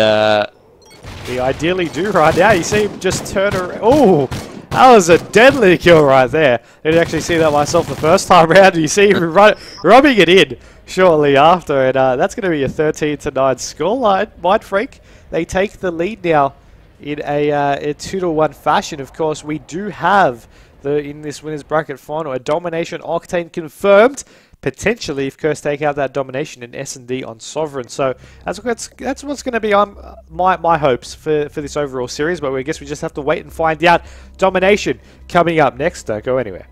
[SPEAKER 1] we ideally do right now. You see him just turn around. Oh, that was a deadly kill right there. I didn't actually see that myself the first time around. You see him rubbing it in shortly after. And that's going to be a 13-9 scoreline. Mindfreak, they take the lead now in a 2-1 fashion. Of course, we do have, in this winners bracket final, a domination Octane confirmed. Potentially, if Curse take out that domination in S&D on Sovereign. So that's what's going to be on my hopes for this overall series. But I guess we just have to wait and find out. Domination coming up next. Don't go anywhere.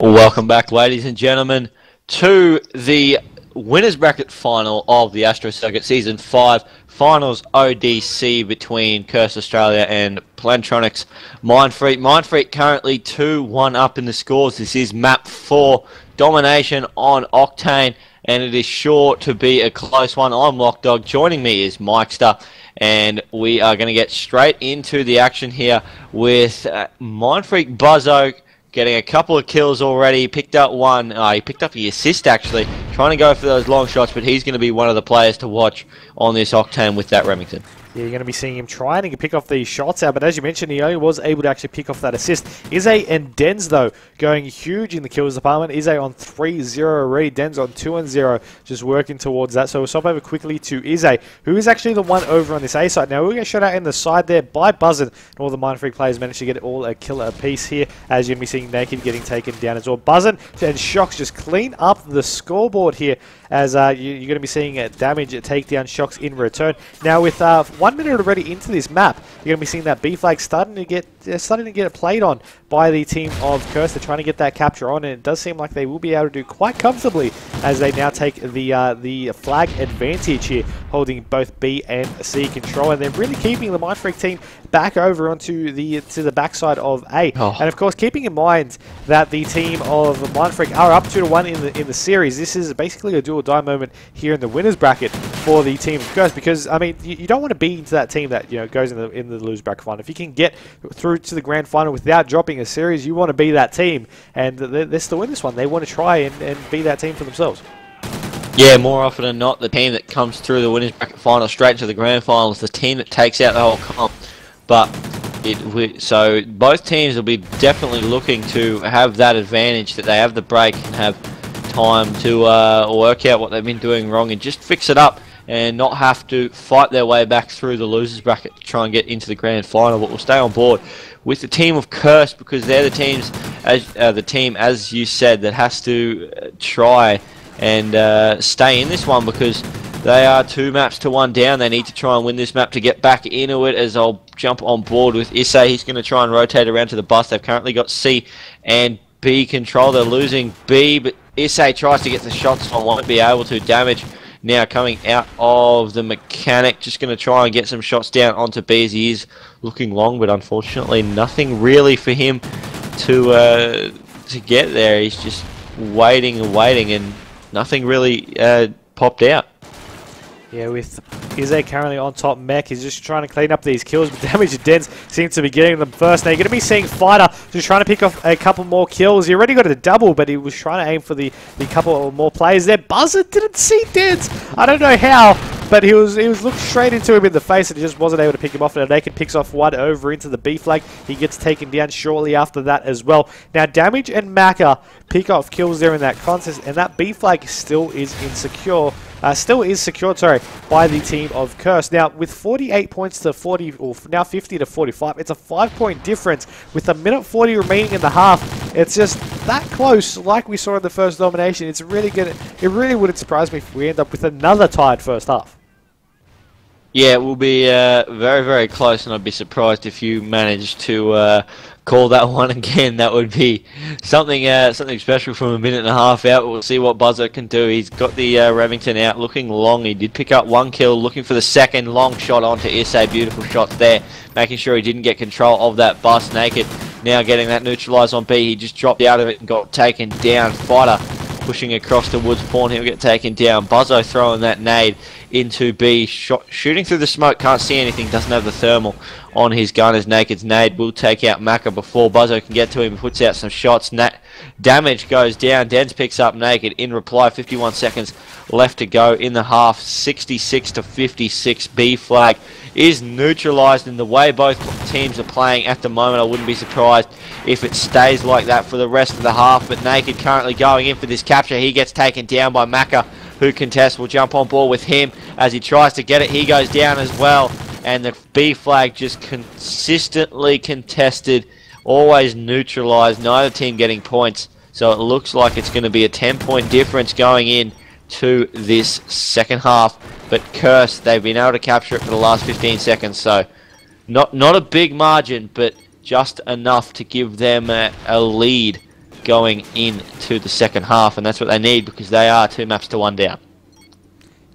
[SPEAKER 2] Welcome back, ladies and gentlemen, to the winners bracket final of the ASTRO Circuit Season 5 Finals ODC between Curse Australia and Plantronics.Mindfreak. Mindfreak currently 2-1 up in the scores. This is map 4, domination on Octane, and it is sure to be a close one. I'm lachdog. Joining me is Myksta, and we are going to get straight into the action here with Mindfreak Buzzo getting a couple of kills already. He picked up one. He picked up the assist, actually. Trying to go for those long shots, but he's going to be one of the players to watch on this Octane with that Remington. Yeah,
[SPEAKER 1] you're going to be seeing him trying to pick off these shots out, but as you mentioned, he only was able to actually pick off that assist. Ize and Denz, though, going huge in the kills department. Ize on 3-0 already, Denz on 2-0, just working towards that. So we'll swap over quickly to Ize, who is actually the one over on this A side. Now, we're going to shot out in the side there by Buzzin, and all the Mindfreak players managed to get all a kill apiece here, as you're going to be seeing Naked getting taken down as well. Buzzin and Shocks just clean up the scoreboard here, as you're going to be seeing damage takedown Shocks in return. Now, with 1 minute already into this map, you're going to be seeing that B flag starting to get played on by the team of Curse. They're trying to get that capture on, and it does seem like they will be able to do quite comfortably as they now take the flag advantage here, holding both B and C control, and they're really keeping the Mindfreak team back over onto the backside of A. And of course, keeping in mind that the team of Mindfreak are up 2-1 in the series, this is basically a do or die moment here in the winners bracket for the team of Curse, because I mean, you don't want to be into that team that goes in the lose bracket final. If you can get through to the grand final without dropping a series, you want to be that team, and they're still in this one. They want to try and be that team for themselves.
[SPEAKER 2] Yeah, more often than not, the team that comes through the winners bracket final straight to the grand final is the team that takes out the whole comp. But so both teams will be definitely looking to have that advantage, that they have the break and have time to work out what they've been doing wrong and just fix it up, and not have to fight their way back through the losers bracket to try and get into the grand final. But we'll stay on board with the team of Curse, because they're the teams, as you said, that has to try and stay in this one, because they are 2 maps to 1 down. They need to try and win this map to get back into it, as I'll jump on board with Issei. He's going to try and rotate around to the bus. They've currently got C and B control. They're losing B, but Issei tries to get the shots on, won't be able to. Damage now coming out of the mechanic, just going to try and get some shots down onto B, as he is looking long, but unfortunately nothing really for him to get there. He's just waiting and waiting, and nothing really popped out.
[SPEAKER 1] Yeah, with Ize currently on top mech, he's just trying to clean up these kills, but damage to Denz seems to be getting them first. Now you're going to be seeing Fighter just trying to pick off a couple more kills. He already got a double, but he was trying to aim for the couple more players there. Buzzer didn't see Denz. I don't know how, but he was looking straight into him in the face, and he just wasn't able to pick him off. Now Naked picks off one over into the B flag. He gets taken down shortly after that as well. Now Damage and Maka pick off kills there in that contest, and that B flag still is insecure. Secured by the team of Curse. Now, with 48 points to 40, or now 50 to 45, it's a 5-point difference. With a minute 40 remaining in the half, it's just that close, like we saw in the first domination. It's really good. It really wouldn't surprise me if we end up with another tied first half.
[SPEAKER 2] Yeah, it will be very, very close, and I'd be surprised if you managed to call that one again. That would be something special from a minute and a half out. We'll see what Buzzer can do. He's got the Remington out, looking long. He did pick up 1 kill, looking for the second long shot onto Issei. Beautiful shots there, making sure he didn't get control of that bus. Naked now getting that neutralized on B. He just dropped out of it and got taken down. Fighter pushing across the woods pawn. He'll get taken down. Buzzo throwing that nade into B. Shooting through the smoke. Can't see anything. Doesn't have the thermal on his gun, as Naked's nade will take out Maka before Buzzo can get to him. Puts out some shots. Damage goes down. Denz picks up Naked in reply. 51 seconds left to go in the half. 66 to 56. B flag is neutralized, in the way both teams are playing at the moment. I wouldn't be surprised if it stays like that for the rest of the half, but Naked currently going in for this capture. He gets taken down by Maka, who contests. Will jump on board with him as he tries to get it. He goes down as well, and the B flag just consistently contested, always neutralized, neither team getting points. So it looks like it's going to be a 10-point difference going in to this second half. But Curse, they've been able to capture it for the last 15 seconds, so not a big margin, but just enough to give them a lead going into the second half, and that's what they need because they are 2 maps to 1 down.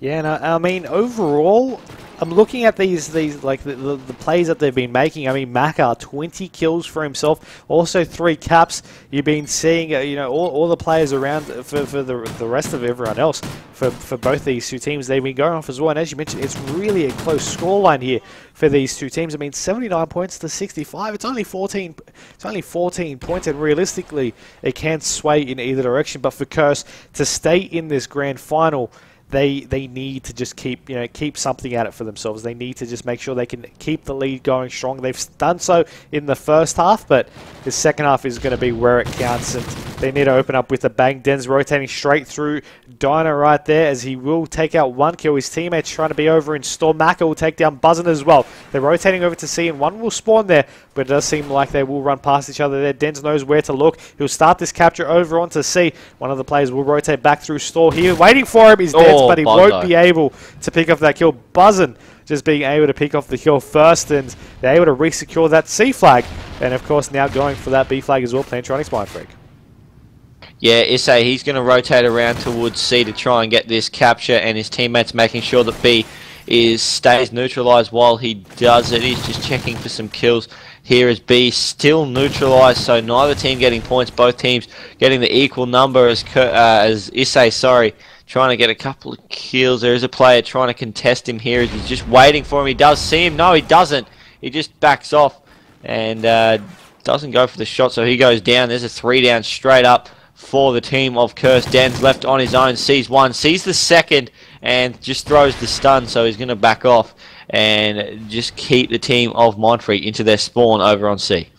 [SPEAKER 1] Yeah, and I mean, overall, I'm looking at these like the plays that they've been making. I mean, Myksta, 20 kills for himself, also 3 caps. You've been seeing, you know, all the players around for the rest of everyone else for both these two teams. They've been going off as well, and as you mentioned, it's really a close scoreline here for these two teams. I mean, 79 points to 65. It's only 14. It's only 14 points, and realistically, it can sway in either direction. But for Curse to stay in this grand final, they need to just keep something at it for themselves. They need to just make sure they can keep the lead going strong. They've done so in the first half, but the second half is going to be where it counts, and they need to open up with a bang. Den's rotating straight through Dino right there as he will take out 1 kill. His teammates trying to be over in store. Myksta will take down Buzzin as well. They're rotating over to C, and 1 will spawn there, but it does seem like they will run past each other there. Dens knows where to look. He'll start this capture over onto C. One of the players will rotate back through store here. Waiting for him is Dens, but he won't be able to pick off that kill. Buzzin just being able to pick off the kill first, and they're able to re-secure that C flag. And of course, now going for that B flag as well, Plantronics.Mindfreak.
[SPEAKER 2] Yeah, Issa, he's going to rotate around towards C to try and get this capture, and his teammates making sure that B stays neutralized while he does it. He's just checking for some kills. Here is B still neutralized, so neither team getting points, both teams getting the equal number as Issa, trying to get a couple of kills. There is a player trying to contest him here. He's just waiting for him. He does see him. No, he doesn't. He just backs off and doesn't go for the shot, so he goes down. There's a 3 down straight up for the team of Curse. Dan's left on his own, sees 1, sees the second, and just throws the stun, so he's going to back off and just keep the team of Mindfreak into their spawn over on C.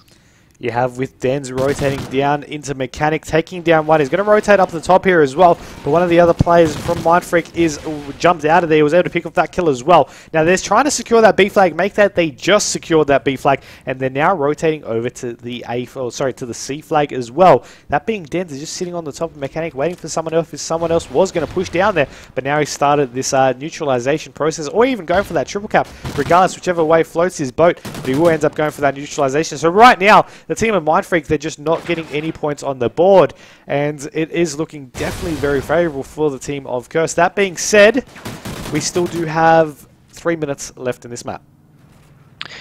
[SPEAKER 1] You have with Dens rotating down into Mechanic, taking down 1. He's going to rotate up the top here as well, but one of the other players from Mindfreak is jumped out of there. He was able to pick up that kill as well. Now they're trying to secure that B flag, make that they just secured that B flag, and they're now rotating over to the to the C flag as well. That being Dens is just sitting on the top of Mechanic, waiting for someone else. If someone else was going to push down there, but now he started this neutralization process, or even going for that triple cap. Regardless, whichever way floats his boat, but he will end up going for that neutralization. So right now, the team of Mindfreak, they're just not getting any points on the board, and it is looking definitely very favorable for the team of Curse. That being said, we still do have 3 minutes left in this map.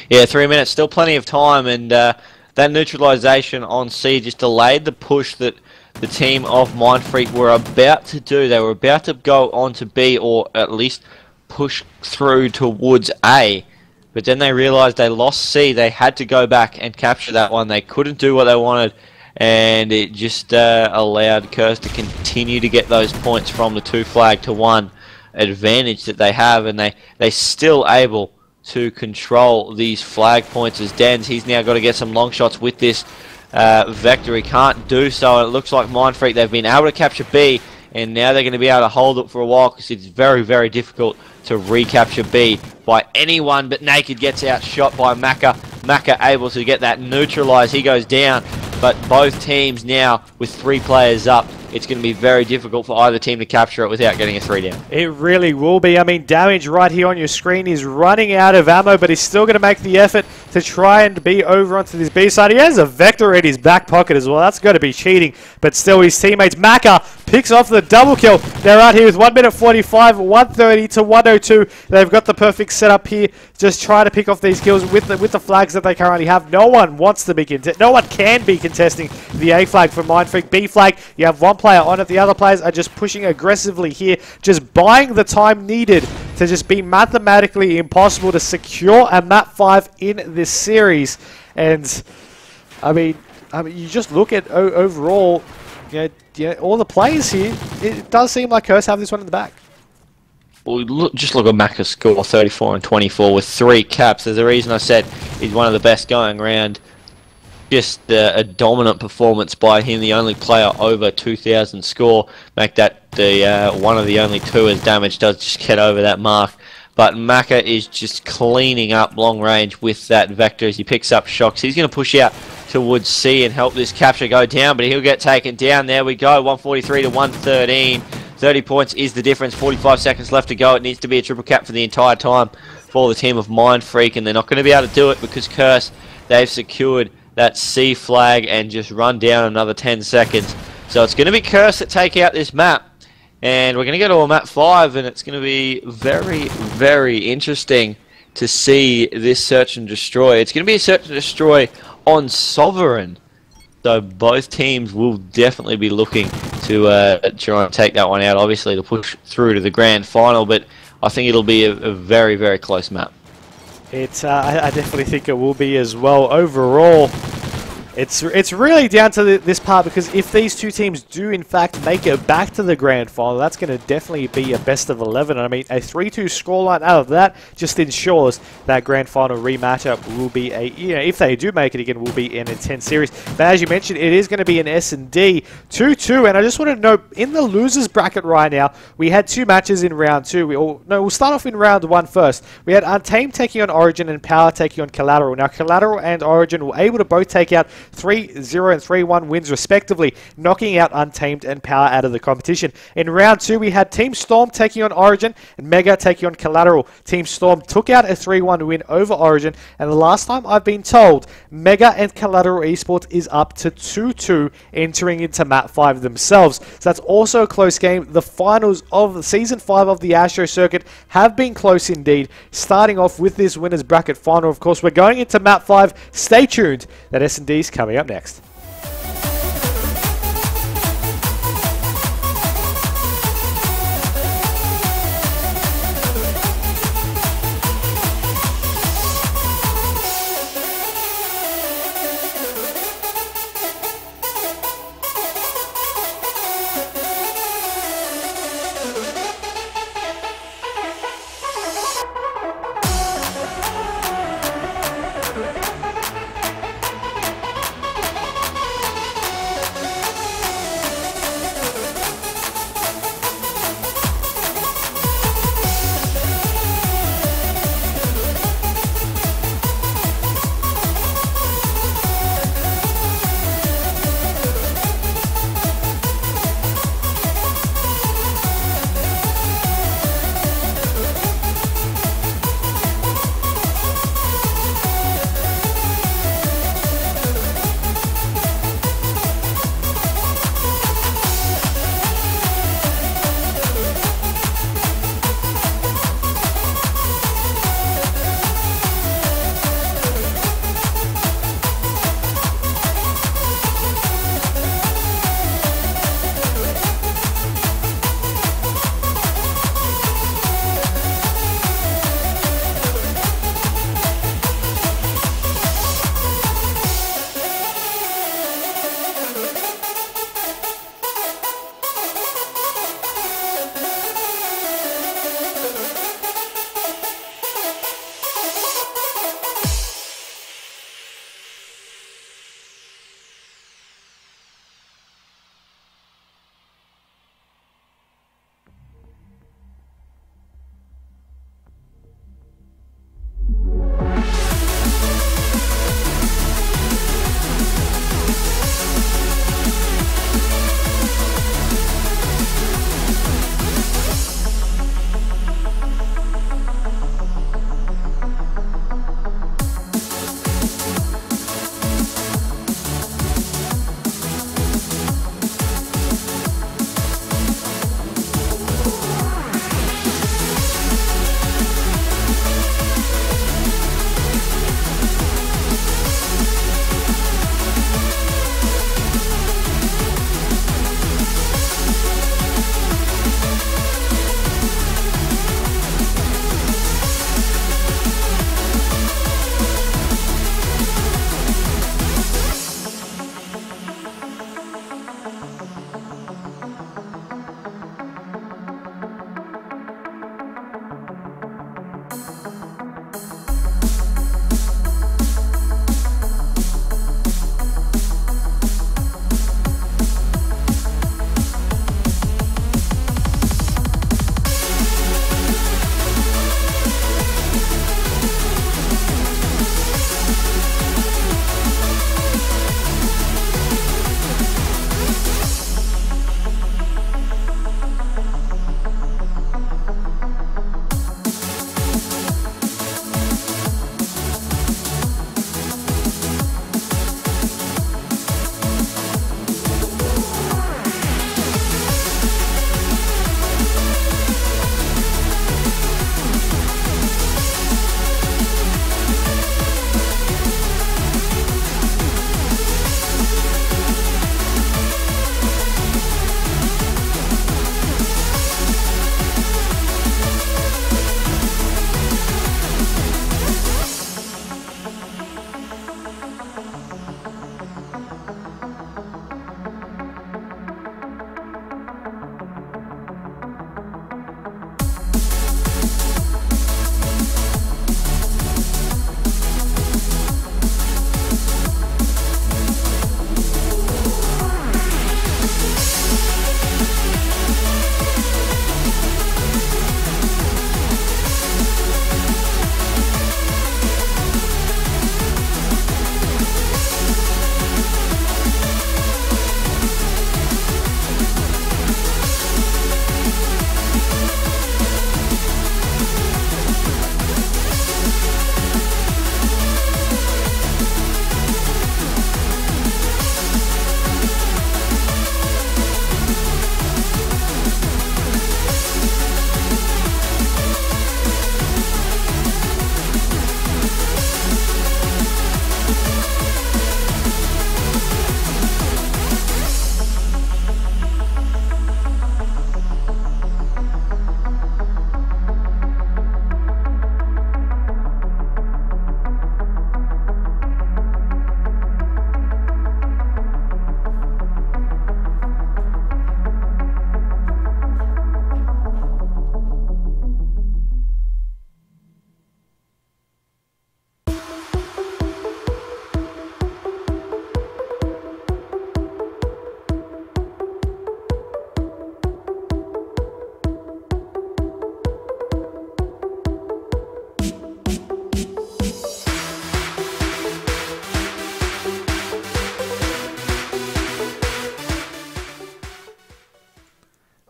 [SPEAKER 2] Yeah, 3 minutes, still plenty of time, and that neutralization on C just delayed the push that the team of Mindfreak were about to do. They were about to go on to B, or at least push through towards A. But then they realized they lost C. They had to go back and capture that one. They couldn't do what they wanted, and it just allowed Curse to continue to get those points from the 2 flag to 1 advantage that they have, and they still able to control these flag points as Dens. He's now got to get some long shots with this Vector. He can't do so, and it looks like Mindfreak, they've been able to capture B, and now they're going to be able to hold it for a while because it's very, very difficult to recapture B by anyone, but Naked gets outshot by Myksta. Myksta able to get that neutralized. He goes down, but both teams now with 3 players up, it's going to be very difficult for either team to capture it without getting a 3 down. It
[SPEAKER 1] really will be. I mean, Damage right here on your screen is running out of ammo, but he's still going to make the effort to try and be over onto this B side. He has a Vector in his back pocket as well. That's got to be cheating, but still his teammates, Myksta, picks off the double kill. They're out here with 1 minute 45, 130 to 102. They've got the perfect setup here. Just try to pick off these kills with the flags that they currently have. No one wants to be no one can be contesting the A flag for Mindfreak. B flag, you have 1 player on it. The other players are just pushing aggressively here, just buying the time needed to just be mathematically impossible to secure a map 5 in this series. And I mean, you just look at overall, all the players here. It does seem like Curse have this one in the back.
[SPEAKER 2] Well, just look at Myksta's score, 34 and 24 with 3 caps. There's a reason I said he's one of the best going around. Just a dominant performance by him, the only player over 2,000 score. Make that one of the only 2 as Damage does just get over that mark. But Myksta is just cleaning up long range with that Vector as he picks up shocks. He's going to push out towards C and help this capture go down, but he'll get taken down. There we go, 143 to 113. 30 points is the difference. 45 seconds left to go. It needs to be a triple cap for the entire time for the team of Mindfreak, and they're not going to be able to do it because Curse, they've secured that C flag and just run down another 10 seconds. So it's going to be Curse that take out this map. And we're going to go to a map 5, and it's going to be very, very interesting to see this search and destroy. It's going to be a search and destroy on Sovereign. So both teams will definitely be looking to try and take that one out, obviously to push through to the grand final, but I think it'll be a very, very close map.
[SPEAKER 1] I definitely think it will be as well. Overall, it's really down to this part, because if these two teams do in fact make it back to the grand final, that's going to definitely be a best of 11. I mean, a 3-2 scoreline out of that just ensures that grand final rematchup will be if they do make it again, will be an intense series. But as you mentioned, it is going to be an S&D 2-2, and I just want to note, in the losers bracket right now, we had 2 matches in round 2. We'll start off in round 1 first. We had Untamed taking on Origin and Power taking on Collateral. Now, Collateral and Origin were able to both take out 3-0 and 3-1 wins respectively, knocking out Untamed and Power out of the competition. In round 2, we had Team Storm taking on Origin and Mega taking on Collateral. Team Storm took out a 3-1 win over Origin, and the last time I've been told, Mega and Collateral Esports is up to 2-2 entering into map 5 themselves. So that's also a close game. The finals of the Season 5 of the ASTRO circuit have been close indeed, starting off with this winners bracket final. Of course, we're going into map 5. Stay tuned, that S&D's coming up next.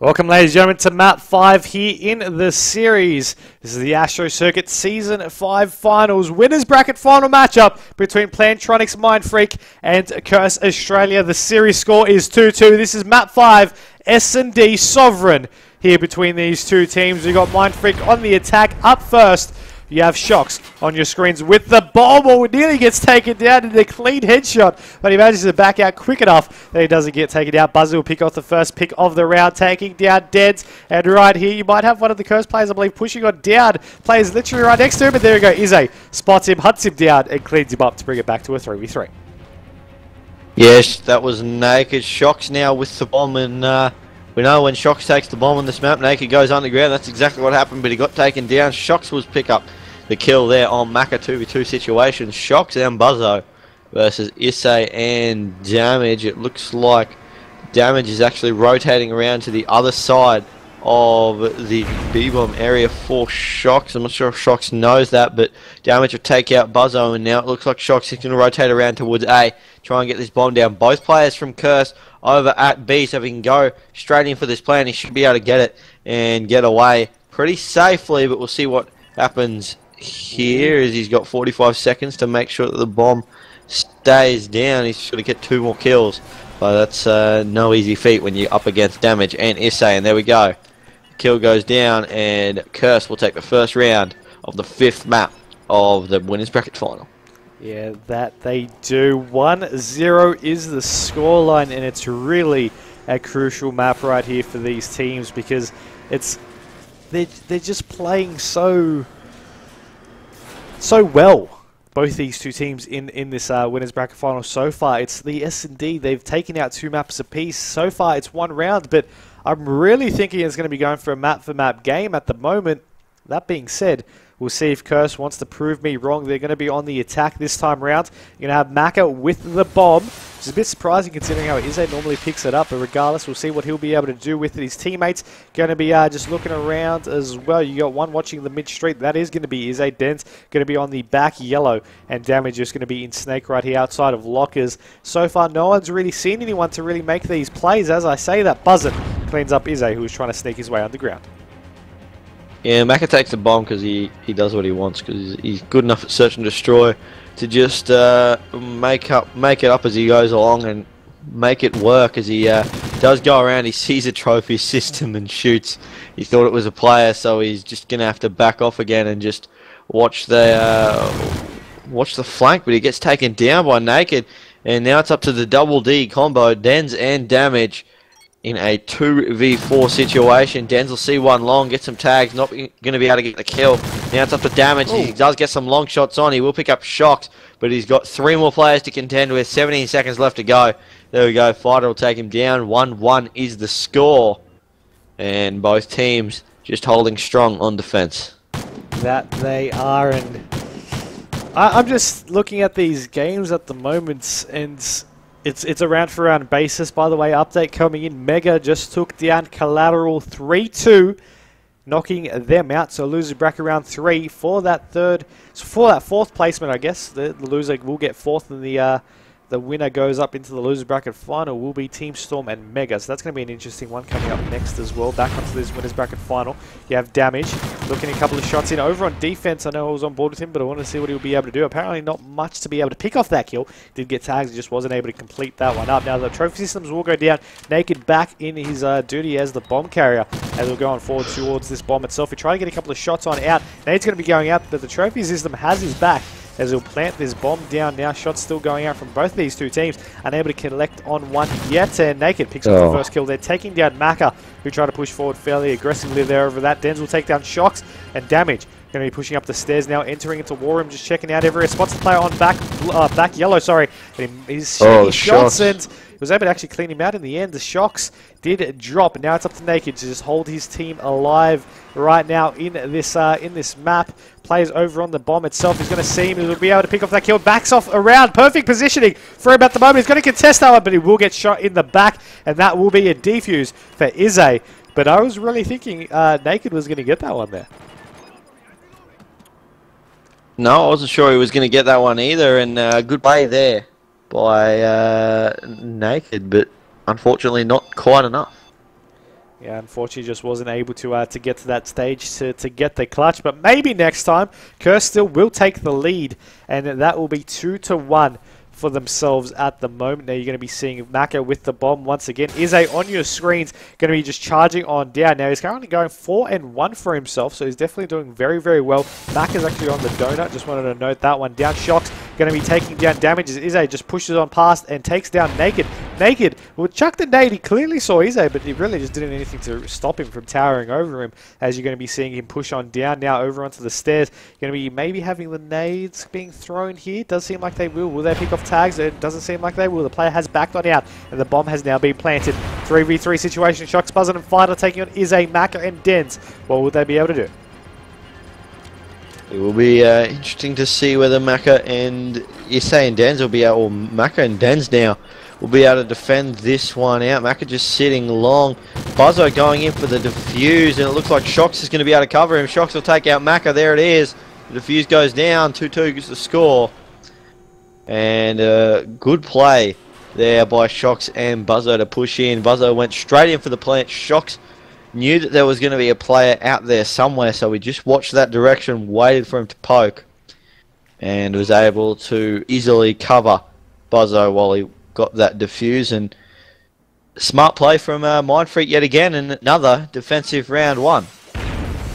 [SPEAKER 1] Welcome, ladies and gentlemen, to map 5 here in the series. This is the Astro Circuit Season 5 Finals. Winners Bracket Final matchup between Plantronics.Mindfreak and Curse Australia. The series score is 2-2. This is map 5, S&D Sovereign here between these two teams. We've got Mindfreak on the attack. Up first, you have Shocks on your screens with the bomb. Oh, nearly gets taken down in a clean headshot, but he manages to back out quick enough that he doesn't get taken down. Buzzer will pick off the first pick of the round, taking down Deads. And right here, you might have one of the Curse players, I believe, pushing on down. Players literally right next to him, but there we go. Ize spots him, hunts him down, and cleans him up to bring it back to a 3v3.
[SPEAKER 2] Yes, that was Naked. Shocks now with the bomb, and we know when Shocks takes the bomb on this map, Naked goes underground. That's exactly what happened, but he got taken down. Shocks was pick up the kill there on Maka 2v2 situation. Shocks and Buzzo versus Issei and Damage. It looks like Damage is actually rotating around to the other side of the B-bomb area for Shocks. I'm not sure if Shocks knows that, but Damage will take out Buzzo, and now it looks like Shocks is going to rotate around towards A, try and get this bomb down. Both players from Curse over at B, so if he can go straight in for this plan, he should be able to get it and get away pretty safely, but we'll see what happens here as he's got 45 seconds to make sure that the bomb stays down. He's going to get 2 more kills, but that's no easy feat when you're up against Damage and Issei, and there we go. Kill goes down, and Curse will take the first round of the 5th map of the winners bracket final.
[SPEAKER 1] Yeah, that they do. 1-0 is the scoreline, and it's really a crucial map right here for these teams because they're just playing so well. Both these two teams in this winners bracket final so far. It's the S&D. They've taken out 2 maps apiece. So far, it's 1 round, but I'm really thinking it's going to be going for a map-for-map game at the moment. That being said, we'll see if Curse wants to prove me wrong. They're going to be on the attack this time round. You're going to have Maka with the bomb, which is a bit surprising considering how Ize normally picks it up. But regardless, we'll see what he'll be able to do with it. His teammates going to be just looking around as well. You got one watching the mid-street. That is going to be Ize. Den's going to be on the back yellow. And Damage is going to be in Snake right here outside of lockers. So far, no one's really seen anyone to really make these plays. As I say that, Buzzin cleans up Ize, who was trying to sneak his way underground.
[SPEAKER 2] Yeah, Maka takes the bomb because he does what he wants, because he's good enough at search and destroy to just make it up as he goes along and make it work as he does go around. He sees a trophy system and shoots. He thought it was a player, so he's just gonna have to back off again and just watch the flank. But he gets taken down by Naked, and now it's up to the double D combo, Dens and Damage. In a 2v4 situation, Denz will see one long, get some tags, not going to be able to get the kill. Now it's up to Damage. Ooh. He does get some long shots on. He will pick up Shocks, but he's got 3 more players to contend with. 17 seconds left to go. There we go. Fighter will take him down. 1-1 is the score. And both teams just holding strong on defense.
[SPEAKER 1] That they are, and I'm just looking at these games at the moment, and It's a round-for-round basis, by the way. Update coming in. Mega just took down Collateral 3-2, knocking them out. So loser bracket round 3 for that 4th placement, I guess. The loser will get 4th, and the winner goes up into the loser bracket final will be Team Storm and Mega. So that's going to be an interesting one coming up next as well. Back onto this winners bracket final. You have Damage looking a couple of shots in. Over on defense, I know I was on board with him, but I want to see what he'll be able to do. Apparently not much to be able to pick off that kill. Did get tags, he just wasn't able to complete that one up. Now the trophy systems will go down. Naked back in his duty as the bomb carrier as we're going forward towards this bomb itself. We try to get a couple of shots on out. Nade's going to be going out, but the trophy system has his back as he'll plant this bomb down now. Shots still going out from both these two teams. Unable to collect on one yet. And Naked picks up the first kill there, taking down Maka, who tried to push forward fairly aggressively there over that. Denz will take down Shocks, and Damage going to be pushing up the stairs now, entering into War Room, just checking out everywhere. Spots the player on back yellow, sorry. He's shooting shots, and was able to actually clean him out in the end. The Shocks did drop, and now it's up to Naked to just hold his team alive right now in this map. Players over on the bomb itself. He's going to see him. He'll be able to pick off that kill. Backs off around. Perfect positioning for him at the moment. He's going to contest that one, but he will get shot in the back, and that will be a defuse for Ize. But I was really thinking Naked was going to get that one there.
[SPEAKER 2] No, I wasn't sure he was going to get that one either, and good play there by Naked, but unfortunately not quite enough.
[SPEAKER 1] Yeah, unfortunately just wasn't able to get to that stage to get the clutch. But maybe next time, Curse still will take the lead, and that will be 2-1 for themselves at the moment. Now you're going to be seeing Myksta with the bomb once again. Ize on your screens, going to be just charging on down. Now he's currently going 4-1 for himself, so he's definitely doing very, very well. Myksta's actually on the donut, just wanted to note that one. Down Shocks, going to be taking down damage as Ize just pushes on past and takes down Naked. Naked will chuck the nade. He clearly saw Ize, but he really just didn't anything to stop him from towering over him, as you're going to be seeing him push on down now over onto the stairs. Going to be maybe having the nades being thrown here. Does seem like they will. Will they pick off tags? It doesn't seem like they will. The player has backed on out, and the bomb has now been planted. 3v3 situation. Shocks, Buzzard, and Fighter taking on Ize, Myksta, and Dens. What will they be able to do?
[SPEAKER 2] It will be interesting to see whether Myksta and Ize and Dens will be able, or Myksta and Dens now will be able to defend this one out. Myksta just sitting long. Buzzo going in for the defuse, and it looks like Shocks is going to be able to cover him. Shocks will take out Myksta. There it is. The defuse goes down. 2-2 gets the score. And good play there by Shocks and Buzzo to push in. Buzzo went straight in for the plant. Shocks knew that there was going to be a player out there somewhere, so we just watched that direction, waited for him to poke, and was able to easily cover Buzzo while he got that defuse. And smart play from Mindfreak yet again, and another defensive round one.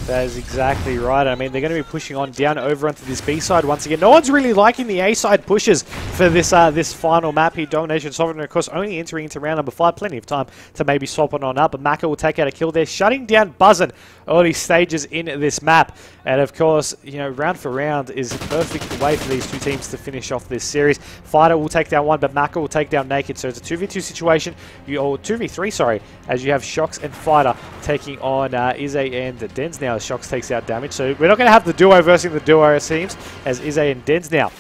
[SPEAKER 1] That is exactly right. I mean, they're going to be pushing on down over onto this B side once again. No one's really liking the A side pushes for this this final map here. Domination Sovereign, of course, only entering into round number 5. Plenty of time to maybe swap it on up. But Myksta will take out a kill there, shutting down Buzzin early stages in this map. And of course, you know, round for round is a perfect way for these two teams to finish off this series. Fighter will take down one, but Myksta will take down Naked. So it's a 2v2 situation, or 2v3, sorry, as you have Shocks and Fighter taking on Ize and Dens now. Shocks takes out damage, so we're not going to have the duo versus the duo, it seems, as Ize and Dens now.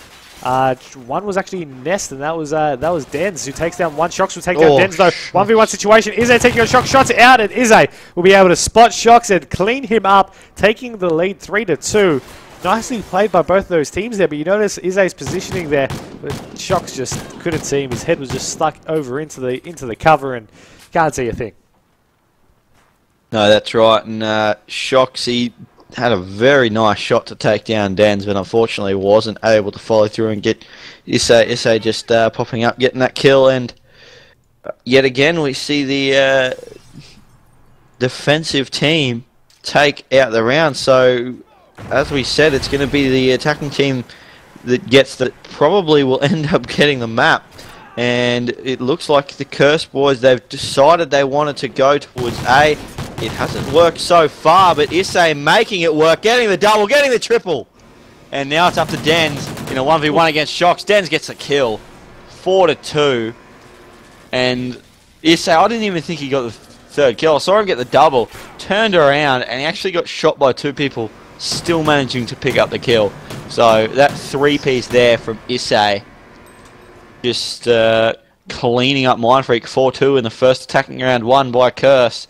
[SPEAKER 1] One was actually Nest, and that was Dens who takes down one. Shocks will take down Dens though. 1v1 situation. Ize taking on Shocks. Shots out, and Ize will be able to spot Shocks and clean him up, taking the lead 3-2. Nicely played by both of those teams there, but you notice Ize's positioning there, but Shocks just couldn't see him. His head was just stuck over into the cover and can't see a thing.
[SPEAKER 2] No, that's right, and Shocks, he had a very nice shot to take down Dens, but unfortunately wasn't able to follow through and get Ize just popping up, getting that kill. And yet again we see the defensive team take out the round. So as we said, it's going to be the attacking team that probably will end up getting the map. And it looks like the Curse boys, they've decided they wanted to go towards A. It hasn't worked so far, but Ize making it work, getting the double, getting the triple. And now it's up to Dens in a 1v1 against Shocks. Dens gets a kill, 4-2. And Ize, I didn't even think he got the third kill. I saw him get the double, turned around, and he actually got shot by 2 people, still managing to pick up the kill. So that 3-piece there from Ize, just cleaning up Mindfreak. 4-2 in the first attacking round won by Curse.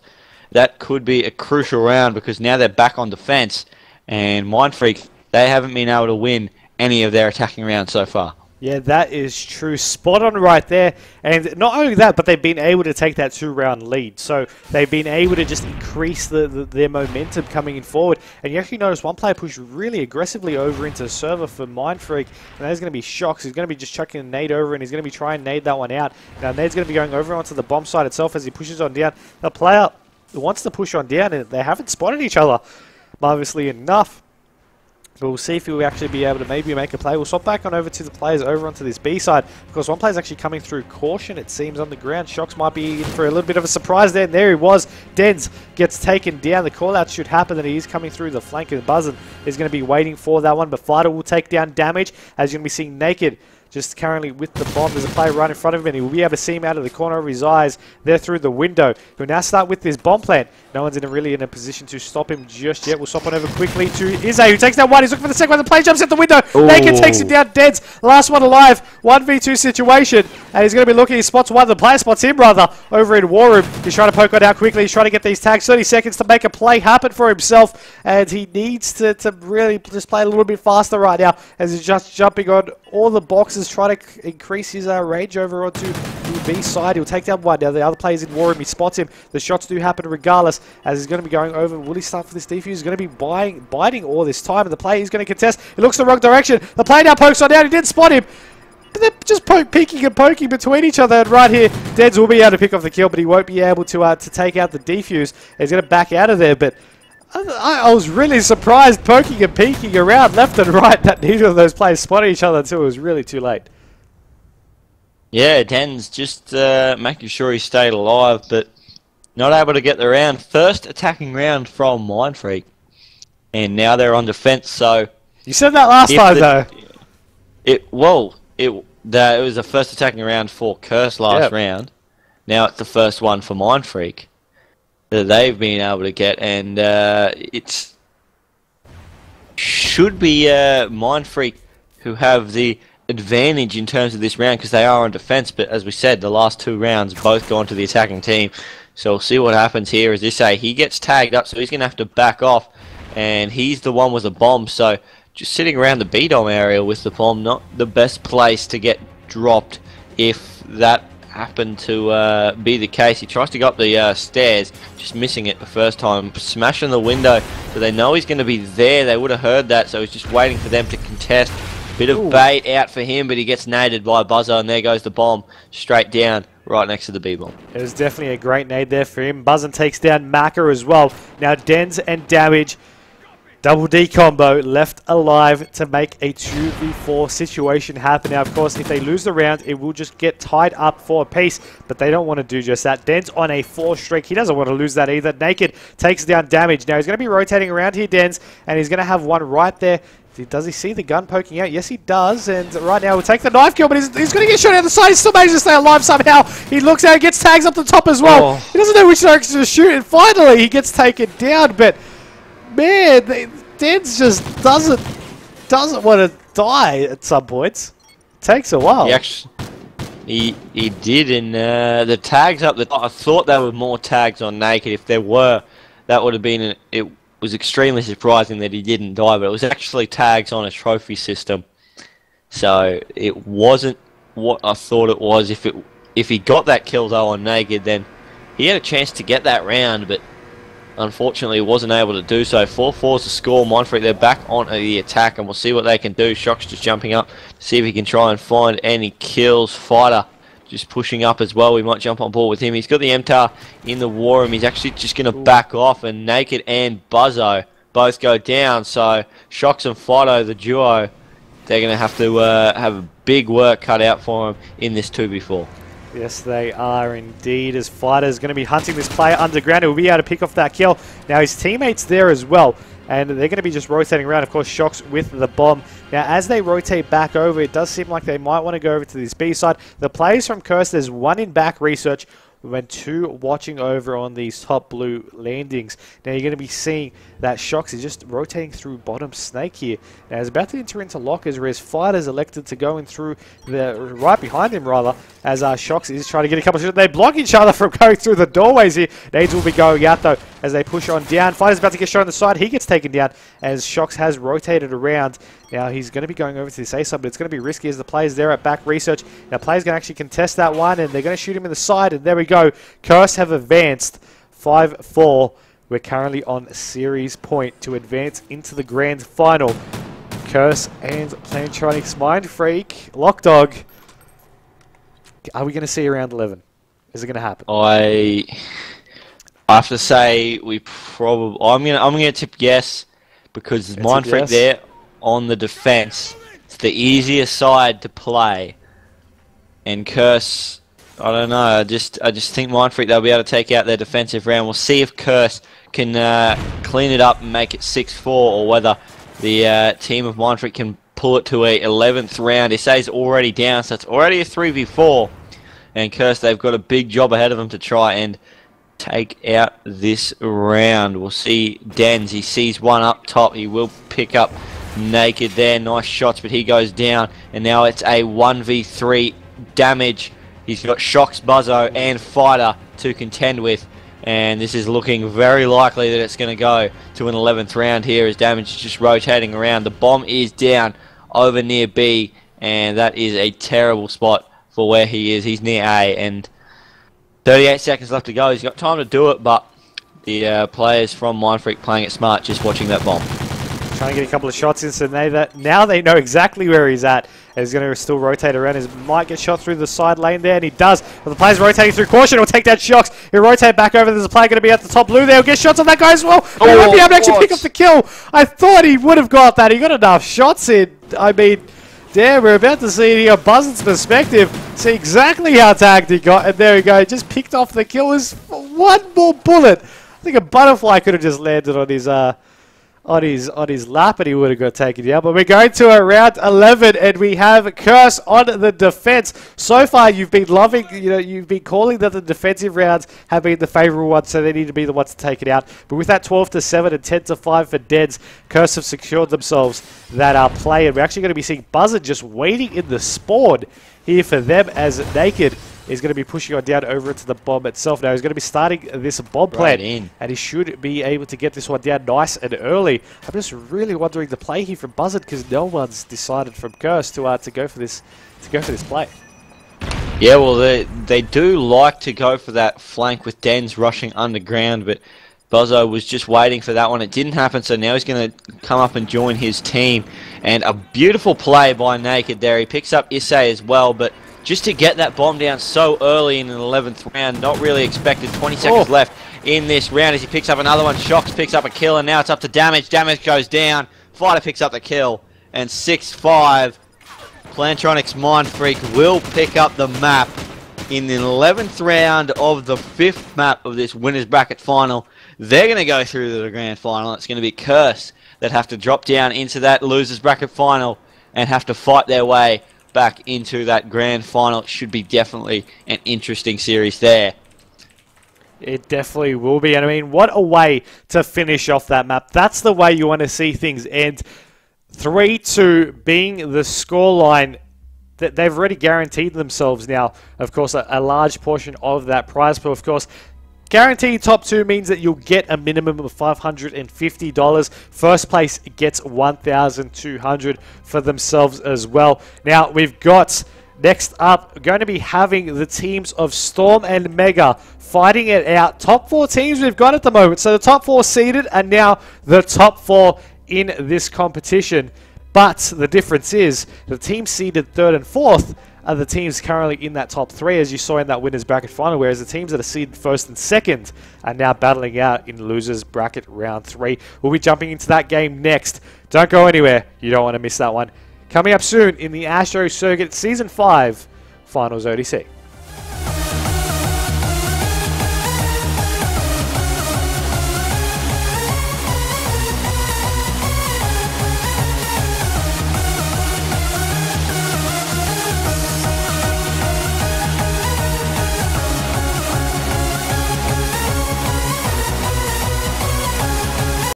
[SPEAKER 2] That could be a crucial round because now they're back on defense, and Mindfreak, they haven't been able to win any of their attacking rounds so far.
[SPEAKER 1] Yeah, that is true. Spot on right there. And not only that, but they've been able to take that 2-round lead. So they've been able to just increase their momentum coming in forward. And you actually notice one player pushed really aggressively over into the server for Mindfreak. And that is going to be Shocks. He's going to be just chucking a nade over, and he's going to be trying to nade that one out. Now, nade's going to be going over onto the bomb side itself as he pushes on down. The player wants to push on down, and they haven't spotted each other, marvelously enough. But we'll see if he'll actually be able to maybe make a play. We'll swap back on over to the players over onto this B side. Of course, one player's actually coming through caution, it seems, on the ground. Shocks might be in for a little bit of a surprise there. And there he was. Dens gets taken down. The call-out should happen, and he is coming through the flank, and Buzzin is going to be waiting for that one. But Fighter will take down damage, as you're going to be seeing Naked just currently with the bomb. There's a player right in front of him, and he will be able to see him out of the corner of his eyes there through the window. He'll now start with this bomb plant. No one's really in a position to stop him just yet. We'll swap on over quickly to Ize, who takes down one. He's looking for the second one. The player jumps out the window. Ooh. Naked takes him down. Dens, last one alive. 1v2 situation, and he's going to be looking. He spots one. The player spots him, rather, over in War Room. He's trying to poke one out quickly. He's trying to get these tags. 30 seconds to make a play happen for himself, and he needs to really just play a little bit faster right now, as he's just jumping on all the boxes is trying to increase his range over onto the B side. He'll take down one. Now the other player's in war room. He spots him. The shots do happen regardless, as he's going to be going over. Will he start for this defuse? He's going to be biting all this time, and the player is going to contest. He looks the wrong direction. The player now pokes on down. He didn't spot him. But they're just peeking and poking between each other, and right here, Dens will be able to pick off the kill, but he won't be able to take out the defuse. He's going to back out of there, but I was really surprised, poking and peeking around left and right, that neither of those players spotted each other until it was really too late.
[SPEAKER 2] Yeah, Dens just making sure he stayed alive, but not able to get the round. First attacking round from Mindfreak, and now they're on defense. So
[SPEAKER 1] you said that last time, though.
[SPEAKER 2] It was the first attacking round for Curse last round. Now it's the first one for Mindfreak that they've been able to get, and it should be Mindfreak who have the advantage in terms of this round because they are on defense. But as we said, the last two rounds both gone to the attacking team. So we'll see what happens here. As they say, he gets tagged up, so he's going to have to back off, and he's the one with the bomb. So just sitting around the B-dom area with the bomb, not the best place to get dropped if that happened to be the case. He tries to go up the stairs, just missing it the first time, smashing the window, so they know he's going to be there. They would have heard that, so he's just waiting for them to contest. Bit of bait out for him, but he gets naded by Buzzer, and there goes the bomb straight down right next to the B-bomb.
[SPEAKER 1] It was definitely a great nade there for him. Buzzer takes down Maka as well. Now Dens and Damage, double D combo left alive to make a 2v4 situation happen. Now, of course, if they lose the round, it will just get tied up for a piece, but they don't want to do just that. Dens on a 4 streak. He doesn't want to lose that either. Naked takes down Damage. Now, he's going to be rotating around here, Dens, and he's going to have one right there. Does he see the gun poking out? Yes, he does. And right now, we'll take the knife kill, but he's going to get shot out the side. He still manages to stay alive somehow. He looks out and gets tags up the top as well. He doesn't know which direction to shoot, and finally, he gets taken down. But, man, Dens just doesn't want to die at some points. It takes a while.
[SPEAKER 2] He did, and the tags up the top, I thought there were more tags on Naked. If there were, that would have been it was extremely surprising that he didn't die, but it was actually tags on a trophy system. So it wasn't what I thought it was. If he got that kill though on Naked, then he had a chance to get that round, but unfortunately wasn't able to do so. 4-4's the score. Mindfreak, they're back on the attack, and we'll see what they can do. Shock's just jumping up to see if he can try and find any kills. Fighter just pushing up as well. We might jump on board with him. He's got the MTAR in the war room. He's actually just going to back off, and Naked and Buzzo both go down. So Shocks and Fido, the duo, they're going to have a big work cut out for him in this 2v4.
[SPEAKER 1] Yes, they are indeed, as Fighter's going to be hunting this player underground. He'll be able to pick off that kill. Now, his teammates there as well, and they're going to be just rotating around. Of course, Shocks with the bomb. Now, as they rotate back over, it does seem like they might want to go over to this B side. The players from Curse, there's one in back research, and two watching over on these top blue landings. Now you're going to be seeing that Shocks is just rotating through bottom snake here. Now he's about to enter into lockers, whereas Fighter's elected to go in through the right behind him rather, as Shocks is trying to get a couple of shots. They block each other from going through the doorways here. Nades will be going out though as they push on down. Fighter's about to get shot on the side. He gets taken down as Shocks has rotated around. Now he's going to be going over to this A side, but it's going to be risky as the players there at back research. Now players going to actually contest that one, and they're going to shoot him in the side, and there we go. Curse have advanced 5-4. We're currently on series point to advance into the grand final. Curse and Plantronics.Mindfreak. Lachdog. Are we going to see around 11? Is it going to happen?
[SPEAKER 2] I have to say we probably. I'm gonna tip yes, because Mindfreak there on the defense. It's the easier side to play, and Curse. I don't know. I just think Mindfreak, they'll be able to take out their defensive round. We'll see if Curse can clean it up and make it 6-4, or whether the team of Mindfreak can pull it to a 11th round. It says already down, so it's already a 3v4. And Curse, they've got a big job ahead of them to try and take out this round. We'll see Dens. He sees one up top. He will pick up Naked there. Nice shots, but he goes down. And now it's a 1v3 damage. He's got Shocks, Buzzo, and Fighter to contend with. And this is looking very likely that it's going to go to an 11th round here, as Damage is just rotating around. The bomb is down over near B, and that is a terrible spot for where he is. He's near A, and 38 seconds left to go. He's got time to do it, but the players from Mindfreak playing it smart, just watching that bomb.
[SPEAKER 1] Trying to get a couple of shots in, so now they know exactly where he's at. He's going to still rotate around. He might get shot through the side lane there, and he does. But the player's rotating through caution. He'll take down Shocks. He'll rotate back over. There's a player going to be at the top blue there. He'll get shots on that guy as well. But he won't be able to actually pick up the kill. I thought he would have got that. He got enough shots in. I mean, damn, we're about to see here Buzzard's perspective. See exactly how tagged he got. And there we go. He just picked off the kill. There's one more bullet. I think a butterfly could have just landed on his lap, and he would have got taken down. But we're going to a round 11, and we have Curse on the defense. So far, you've been loving, you've been calling that the defensive rounds have been the favourable ones, so they need to be the ones to take it out. But with that 12-7 and 10-5 for Deads, Curse have secured themselves that play, and we're actually going to be seeing Buzzard just waiting in the spawn here for them, as Naked is going to be pushing on down over into the bomb itself. Now he's going to be starting this bomb plant, and he should be able to get this one down nice and early. I'm just really wondering the play here from Buzzard, because no one's decided from Curse to go for this play.
[SPEAKER 2] Yeah, well they do like to go for that flank with Dens rushing underground, but Buzzo was just waiting for that one. It didn't happen, so now he's going to come up and join his team. And a beautiful play by Naked there. He picks up Issei as well, but just to get that bomb down so early in an 11th round, not really expected. 20 seconds left in this round as he picks up another one. Shocks picks up a kill, and now it's up to Damage. Damage goes down. Fighter picks up the kill, and 6-5. Plantronics.Mindfreak will pick up the map in the 11th round of the 5th map of this winners bracket final. They're going to go through to the grand final. It's going to be Curse that have to drop down into that losers bracket final and have to fight their way back into that grand final. It should be definitely an interesting series there.
[SPEAKER 1] It definitely will be, and I mean, what a way to finish off that map. That's the way you want to see things end. 3-2 being the scoreline that they've already guaranteed themselves now, of course, a large portion of that prize pool. Of course, guaranteed top 2 means that you'll get a minimum of $550. First place gets $1,200 for themselves as well. Now, we've got, next up, going to be having the teams of Storm and Mega fighting it out. Top 4 teams we've got at the moment. So the top 4 seeded, and now the top 4 in this competition. But the difference is the teams seeded 3rd and 4th are the teams currently in that top 3, as you saw in that winners bracket final, whereas the teams that are seeded 1st and 2nd are now battling out in losers bracket round 3. We'll be jumping into that game next. Don't go anywhere. You don't want to miss that one. Coming up soon in the ASTRO Circuit Season 5 Finals ODC.